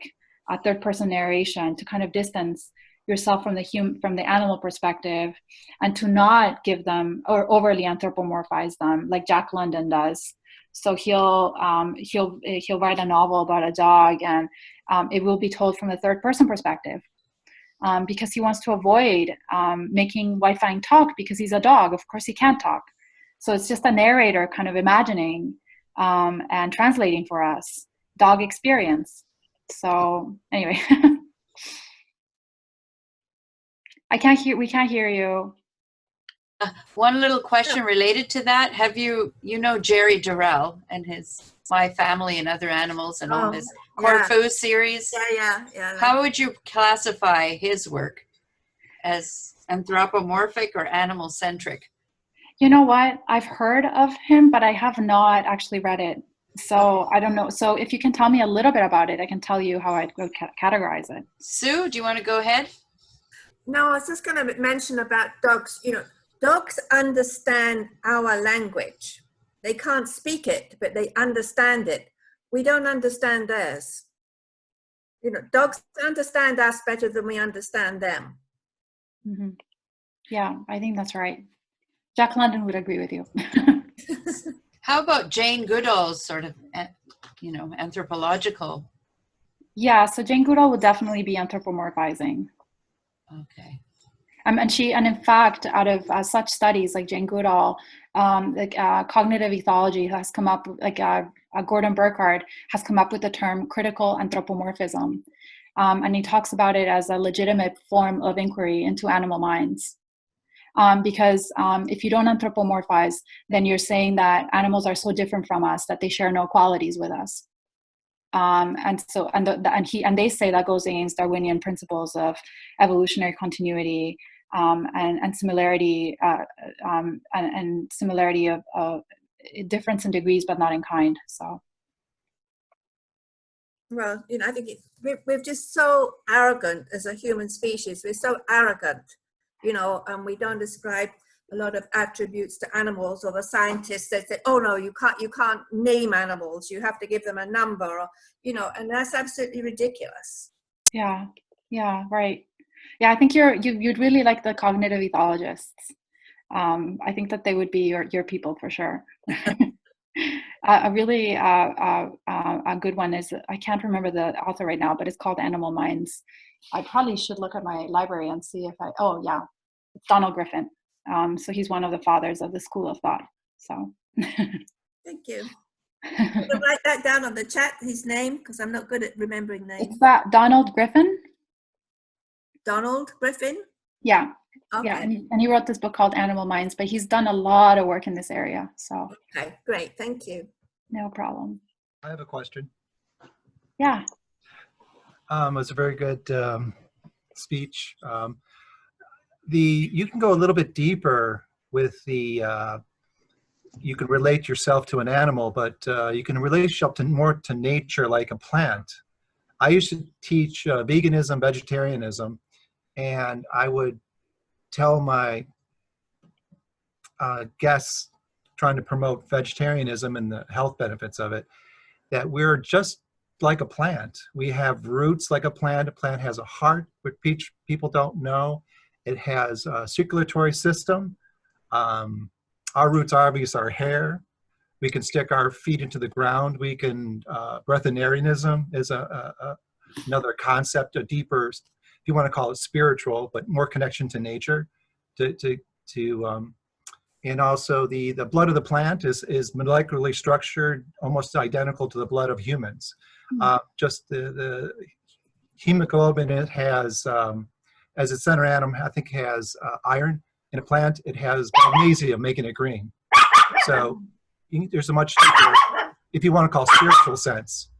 third-person narration to kind of distance yourself from the animal perspective, and to not give them or overly anthropomorphize them like Jack London does. So he'll write a novel about a dog, and it will be told from the third-person perspective, because he wants to avoid making White Fang talk, because he's a dog. Of course he can't talk. So it's just a narrator kind of imagining and translating for us dog experience. So anyway. We can't hear you. One little question related to that. Have you Jerry Durrell and his My Family and Other Animals and all his Corfu series? Yeah. How would you classify his work? As anthropomorphic or animal-centric? You know what? I've heard of him, but I have not actually read it. So I don't know. So if you can tell me a little bit about it, I can tell you how I'd categorize it. Sue, do you want to go ahead? No, I was just going to mention about dogs. Dogs understand our language. They can't speak it, but they understand it. We don't understand theirs. Dogs understand us better than we understand them. Mm-hmm. Yeah, I think that's right. Jack London would agree with you. How about Jane Goodall's sort of, anthropological? Yeah, so Jane Goodall would definitely be anthropomorphizing. Okay. And in fact, out of such studies like Jane Goodall, cognitive ethology has come up, Gordon Burkhardt has come up with the term critical anthropomorphism. And he talks about it as a legitimate form of inquiry into animal minds. Because if you don't anthropomorphize, then you're saying that animals are so different from us that they share no qualities with us. And they say that goes against Darwinian principles of evolutionary continuity and similarity and similarity of difference in degrees but not in kind. So. Well, I think we're just so arrogant as a human species. We're so arrogant, and we don't describe a lot of attributes to animals, or the scientists that say, oh no, you can't name animals, you have to give them a number, or and that's absolutely ridiculous. Yeah, right. Yeah, I think you'd really like the cognitive ethologists. I think that they would be your people for sure. A really a good one is, I can't remember the author right now, but it's called Animal Minds. I probably should look at my library and see if it's Donald Griffin. So he's one of the fathers of the school of thought. So. Thank you. I'm gonna write that down on the chat, his name, because I'm not good at remembering names. It's that Donald Griffin. Donald Griffin? Yeah. Okay. Yeah, and he wrote this book called Animal Minds, but he's done a lot of work in this area. So. Okay, great. Thank you. No problem. I have a question. Yeah. It's a very good speech. You can go a little bit deeper with the, you can relate yourself to an animal, but you can relate yourself to more to nature like a plant. I used to teach veganism, vegetarianism, and I would tell my guests trying to promote vegetarianism and the health benefits of it, that we're just like a plant. We have roots like a plant. A plant has a heart, which people don't know. It has a circulatory system. Our roots are obviously our hair. We can stick our feet into the ground. We can, breatharianism is another concept, a deeper, if you want to call it spiritual, but more connection to nature. And also the blood of the plant is molecularly structured, almost identical to the blood of humans. Just the hemoglobin, it has, as its center atom, I think has iron. In a plant, it has magnesium, making it green. So there's a much deeper, if you want to call spiritual sense,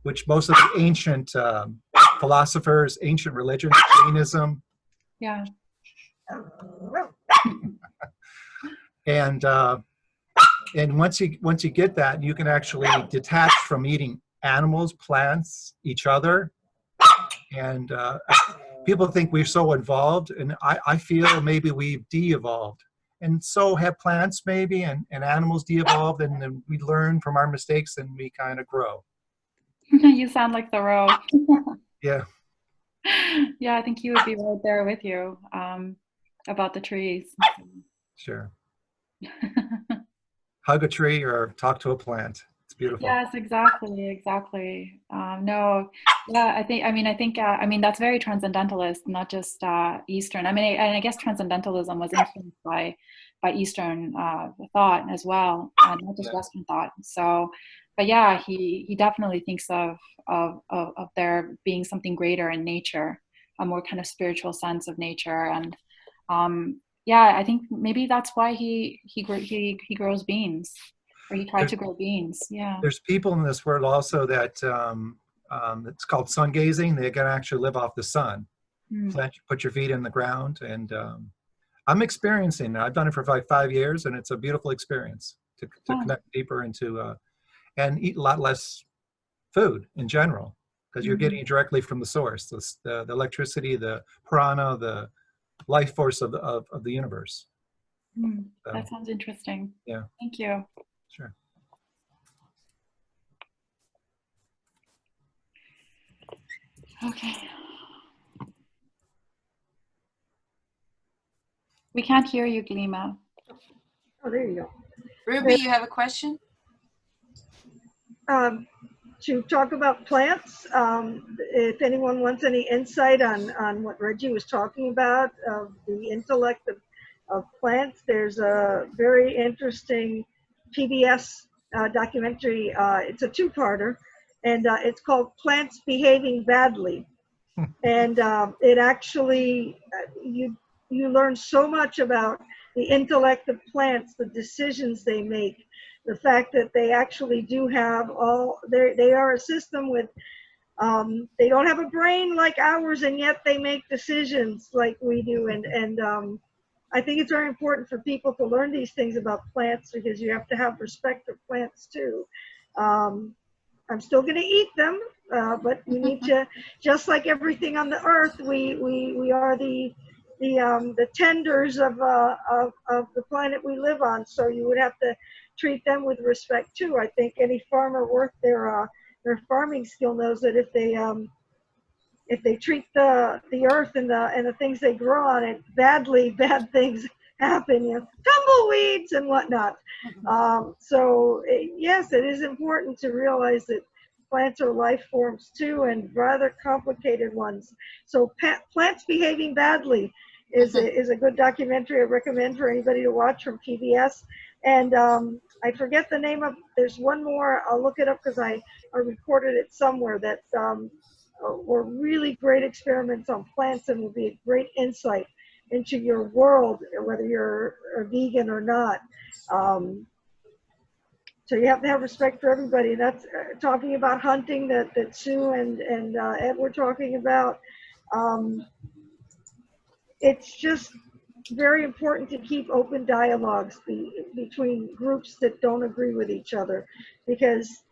which most of the ancient philosophers, ancient religions, Jainism. Yeah. And once you get that, you can actually detach from eating animals, plants, each other. And people think we're so involved, and I feel maybe we've de-evolved. And so have plants maybe, and animals de-evolved, and then we learn from our mistakes and we kind of grow. You sound like Thoreau. Yeah. Yeah, I think he would be right there with you about the trees. Sure. Hug a tree or talk to a plant. It's beautiful. Yes, exactly. No, yeah, I think that's very transcendentalist, not just Eastern. I mean, and I guess transcendentalism was influenced by Eastern thought as well, not just Western thought. So, but yeah, he definitely thinks of there being something greater in nature, a more kind of spiritual sense of nature, and yeah, I think maybe that's why he grows beans, or he tried to grow beans. Yeah. There's people in this world also that it's called sun gazing. They can actually live off the sun. Put your feet in the ground, and I'm experiencing it. I've done it for like 5 years, and it's a beautiful experience to connect deeper into and eat a lot less food in general, because you're getting it directly from the source, the electricity, the prana, the life force of the universe. So, that sounds interesting. Yeah. Thank you. Sure. Okay. We can't hear you, Glima. Oh, there you go. Ruby, you have a question? To talk about plants, if anyone wants any insight on what Reggie was talking about, the intellect of plants, there's a very interesting PBS documentary. It's a two-parter, and it's called Plants Behaving Badly. And it actually, you learn so much about the intellect of plants, the decisions they make, the fact that they actually do have they are a system with, they don't have a brain like ours, and yet they make decisions like we do. And I think it's very important for people to learn these things about plants, because you have to have respect for plants too. I'm still going to eat them, but you need to, just like everything on the earth, we are the tenders of the planet we live on. So you would have to treat them with respect too. I think any farmer worth their farming skill knows that if they treat the earth and the things they grow on it badly, bad things happen, tumbleweeds and whatnot. So yes, it is important to realize that plants are life forms too, and rather complicated ones. So Plants Behaving Badly is a good documentary I recommend for anybody to watch from PBS. And I forget the name of, there's one more, I'll look it up because I recorded it somewhere, that were really great experiments on plants and will be a great insight into your world, whether you're a vegan or not. So you have to have respect for everybody. That's talking about hunting that Sue and Ed were talking about. it's just very important to keep open dialogues between groups that don't agree with each other, because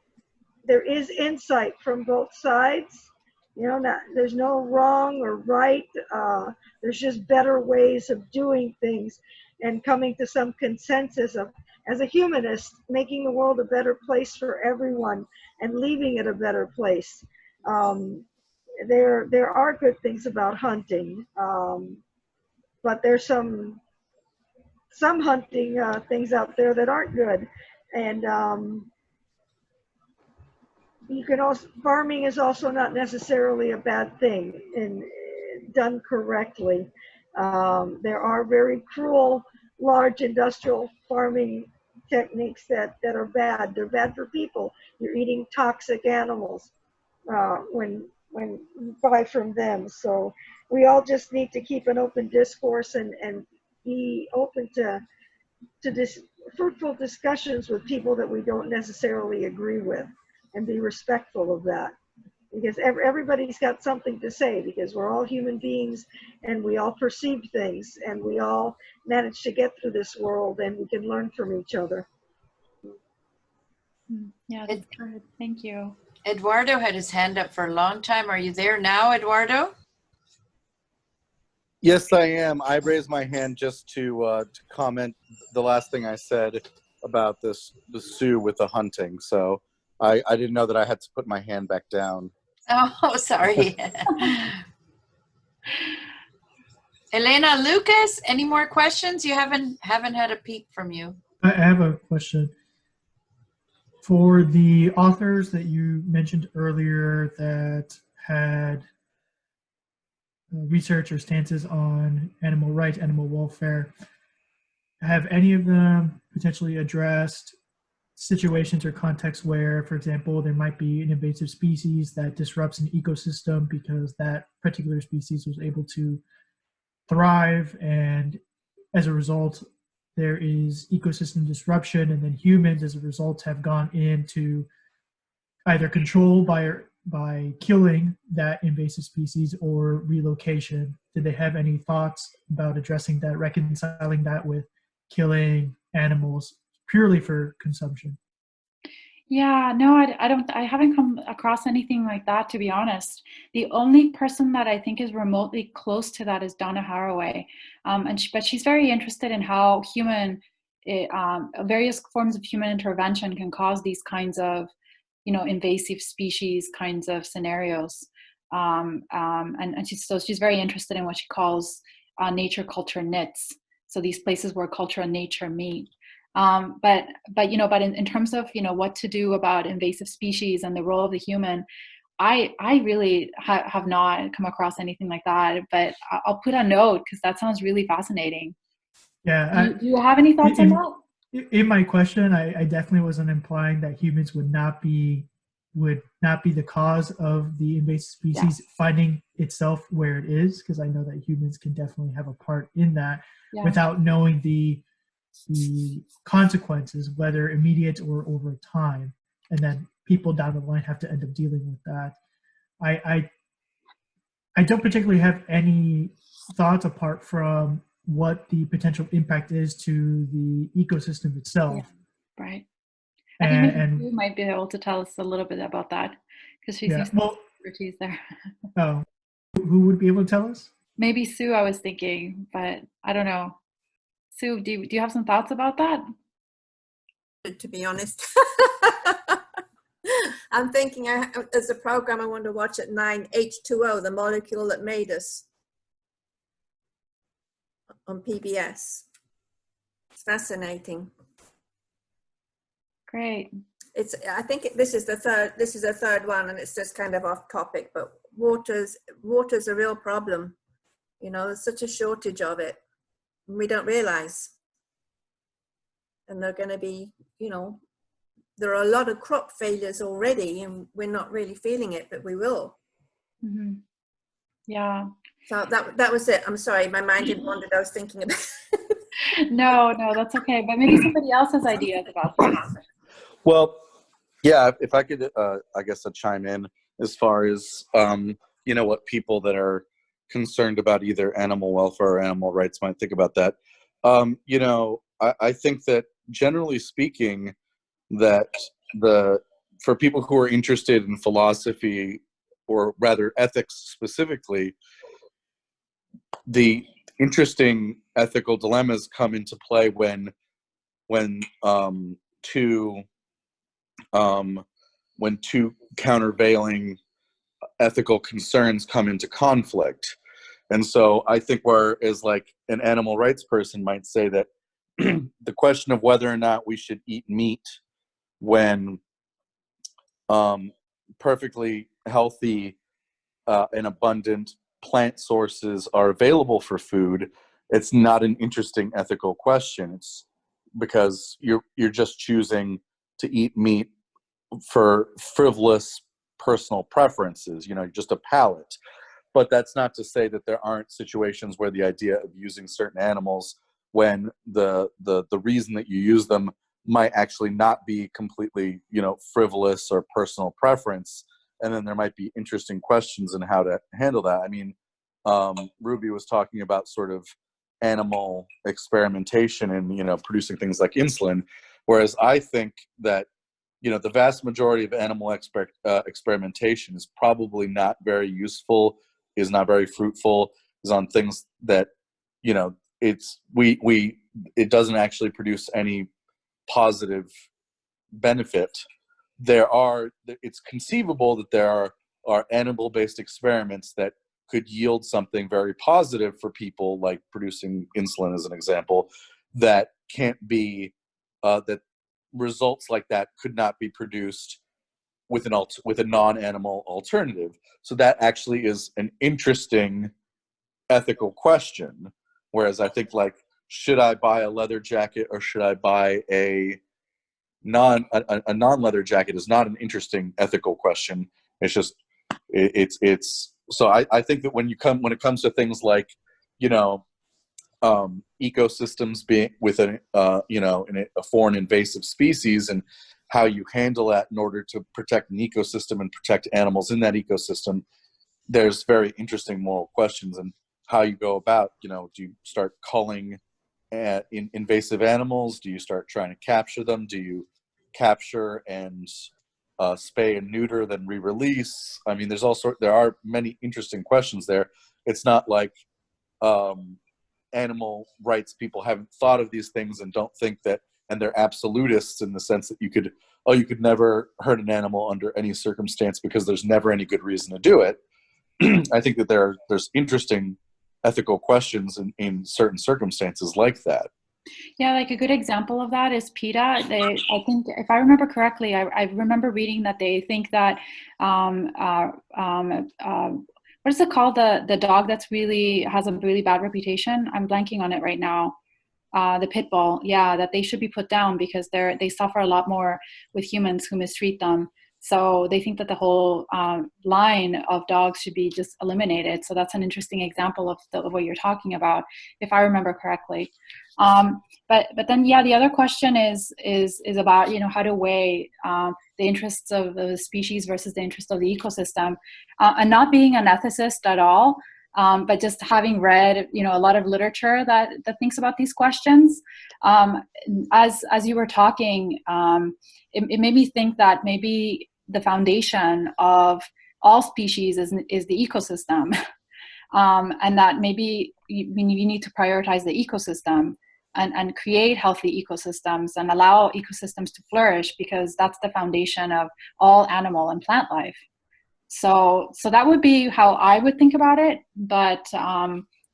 there is insight from both sides. You know, there's no wrong or right. There's just better ways of doing things and coming to some consensus of, as a humanist, making the world a better place for everyone and leaving it a better place. There are good things about hunting, but there's some hunting things out there that aren't good. And you can also, farming is also not necessarily a bad thing and done correctly. There are very cruel, large industrial farming techniques that are bad. They're bad for people. You're eating toxic animals when you buy from them. So we all just need to keep an open discourse and be open to fruitful discussions with people that we don't necessarily agree with, and be respectful of that, because everybody's got something to say, because we're all human beings and we all perceive things and we all manage to get through this world, and we can learn from each other. Yeah, that's good. Thank you. Eduardo had his hand up for a long time. Are you there now, Eduardo? Yes, I am. I raised my hand just to comment the last thing I said about the Sioux with the hunting. So I didn't know that I had to put my hand back down. Oh, sorry. Elena, Lucas, any more questions? You haven't had a peek from you. I have a question. For the authors that you mentioned earlier that had research or stances on animal rights, animal welfare, have any of them potentially addressed situations or contexts where, for example, there might be an invasive species that disrupts an ecosystem because that particular species was able to thrive, and as a result there is ecosystem disruption, and then humans as a result have gone into either control by killing that invasive species or relocation? Did they have any thoughts about addressing that, reconciling that with killing animals purely for consumption? Yeah, no, I haven't come across anything like that, to be honest. The only person that I think is remotely close to that is Donna Haraway. But she's very interested in how various forms of human intervention can cause these kinds of, invasive species kinds of scenarios. And she's very interested in what she calls nature culture knits. So these places where culture and nature meet. But in terms of, what to do about invasive species and the role of the human, I really have not come across anything like that, but I'll put a note because that sounds really fascinating. Yeah. Do you have any thoughts on that? In my question, I definitely wasn't implying that humans would not be the cause of the invasive species finding itself where it is, because I know that humans can definitely have a part in that without knowing the consequences, whether immediate or over time, and then people down the line have to end up dealing with that. I don't particularly have any thoughts apart from what the potential impact is to the ecosystem itself. Yeah, right. I think maybe you might be able to tell us a little bit about that, because she's expertise there. Oh, who would be able to tell us? Maybe Sue, I was thinking, but I don't know. Sue, do you have some thoughts about that? To be honest, I'm thinking there's a program I want to watch at 9, H2O, the molecule that made us, on PBS. It's fascinating. Great. I think this is the third one, and it's just kind of off topic, but water's a real problem. There's such a shortage of it. We don't realize. And they're going to be, there are a lot of crop failures already, and we're not really feeling it, but we will. Mm-hmm. Yeah. So that was it. I'm sorry, my mind had wandered. I was thinking about No, that's okay. But maybe somebody else has ideas about this. Well, yeah, if I could, I guess, chime in as far as, what people that are concerned about either animal welfare or animal rights might think about that. You know, I think that generally speaking, that for people who are interested in philosophy, or rather ethics specifically, the interesting ethical dilemmas come into play when two countervailing ethical concerns come into conflict. And so I think whereas like an animal rights person might say that the question of whether or not we should eat meat when perfectly healthy and abundant plant sources are available for food, it's not an interesting ethical question. It's because you're just choosing to eat meat for frivolous personal preferences, you know, just a palate. But that's not to say that there aren't situations where the idea of using certain animals when the reason that you use them might actually not be completely, you know, frivolous or personal preference. And then there might be interesting questions in how to handle that. I mean, Ruby was talking about sort of animal experimentation and, you know, producing things like insulin. Whereas I think that, you know, the vast majority of animal experimentation is probably not very useful, is not very fruitful, is on things that, you know, it doesn't actually produce any positive benefit. It's conceivable that there are animal-based experiments that could yield something very positive for people, like producing insulin as an example, that can't be, that results like that could not be produced with a non-animal alternative. So that actually is an interesting ethical question. Whereas I think, like, should I buy a leather jacket or should I buy a non-leather jacket is not an interesting ethical question. It's just so I think that when it comes to things like, you know, ecosystems being within you know, a foreign invasive species, and how you handle that in order to protect an ecosystem and protect animals in that ecosystem, there's very interesting moral questions. And how you go about, you know, do you start culling invasive animals? Do you start trying to capture them? Do you capture and spay and neuter, then re-release? I mean, there are many interesting questions there. It's not like animal rights people haven't thought of these things and don't think that, and they're absolutists in the sense that you could never hurt an animal under any circumstance because there's never any good reason to do it. I think that there's interesting ethical questions in certain circumstances like that. Yeah, like a good example of that is PETA. I think, if I remember correctly, I remember reading that they think that, what is it called? The dog that's has a really bad reputation. I'm blanking on it right now. The pit bull. Yeah, that they should be put down because they suffer a lot more with humans who mistreat them. So they think that the whole line of dogs should be just eliminated. So that's an interesting example of what you're talking about, if I remember correctly. But then, yeah, the other question is about, you know, how to weigh the interests of the species versus the interest of the ecosystem, and not being an ethicist at all, but just having read, you know, a lot of literature that thinks about these questions. As you were talking, it made me think that maybe the foundation of all species is the ecosystem, and that maybe you need to prioritize the ecosystem and create healthy ecosystems and allow ecosystems to flourish, because that's the foundation of all animal and plant life. So that would be how I would think about it, but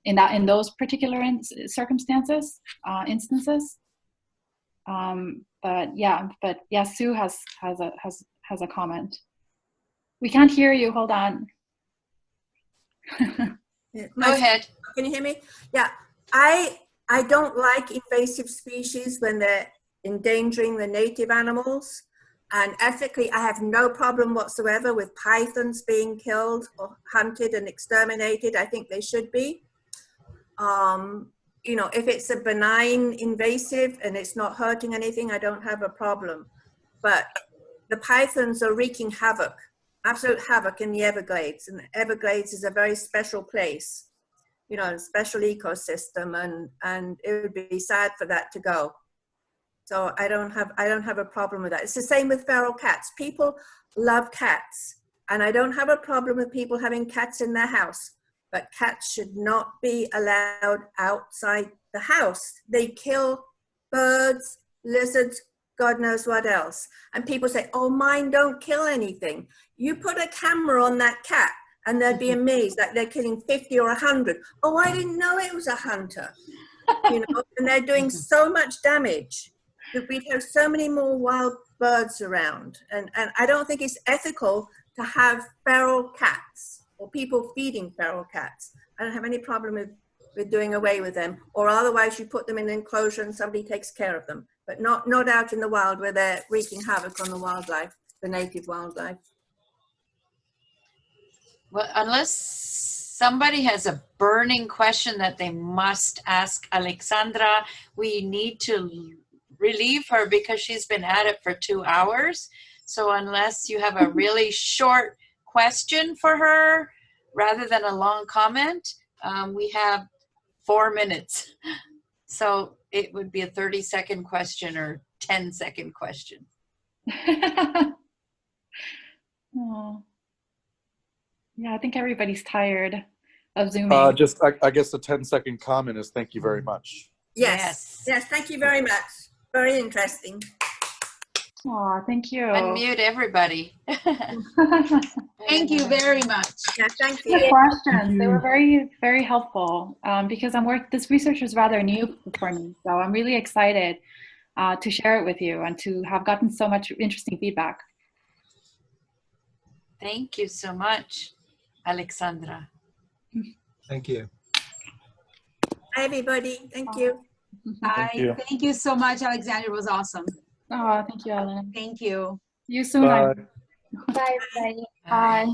in those particular instances. But yeah, Sue has a comment. We can't hear you. Hold on. Go ahead. Can you hear me? Yeah, I don't like invasive species when they're endangering the native animals. And ethically, I have no problem whatsoever with pythons being killed or hunted and exterminated. I think they should be. You know, if it's a benign invasive and it's not hurting anything, I don't have a problem. But the pythons are wreaking havoc absolute havoc in the Everglades. And the Everglades is a very special place, you know, a special ecosystem, and it would be sad for that to go. So I don't have a problem with that. It's the same with feral cats. People love cats, and I don't have a problem with people having cats in their house, but cats should not be allowed outside the house. They kill birds, lizards, God knows what else. And people say, oh, mine don't kill anything. You put a camera on that cat and they'd be amazed that they're killing 50 or 100. Oh, I didn't know it was a hunter. You know, and they're doing so much damage. We'd have so many more wild birds around. And I don't think it's ethical to have feral cats or people feeding feral cats. I don't have any problem with doing away with them, or otherwise you put them in an enclosure and somebody takes care of them, but not out in the wild where they're wreaking havoc on the wildlife, the native wildlife. Well, unless somebody has a burning question that they must ask Aleksandra, we need to relieve her because she's been at it for 2 hours. So unless you have a really short question for her rather than a long comment, we have 4 minutes. So it would be a 30-second question or 10-second question. Oh. Yeah, I think everybody's tired of Zooming. I guess the 10-second comment is thank you very much. Yes, thank you very much. Very interesting. Oh, thank you. Unmute everybody. Thank you very much. Yeah, thank The you. questions, they were very, very helpful because this research is rather new for me. So I'm really excited to share it with you and to have gotten so much interesting feedback. Thank you so much, Aleksandra. Thank you. Hi, everybody. Thank you. Hi. Thank you so much, Aleksandra. It was awesome. Oh, thank you, Ellen. Thank you. See you soon. Bye. Bye, everybody. Bye.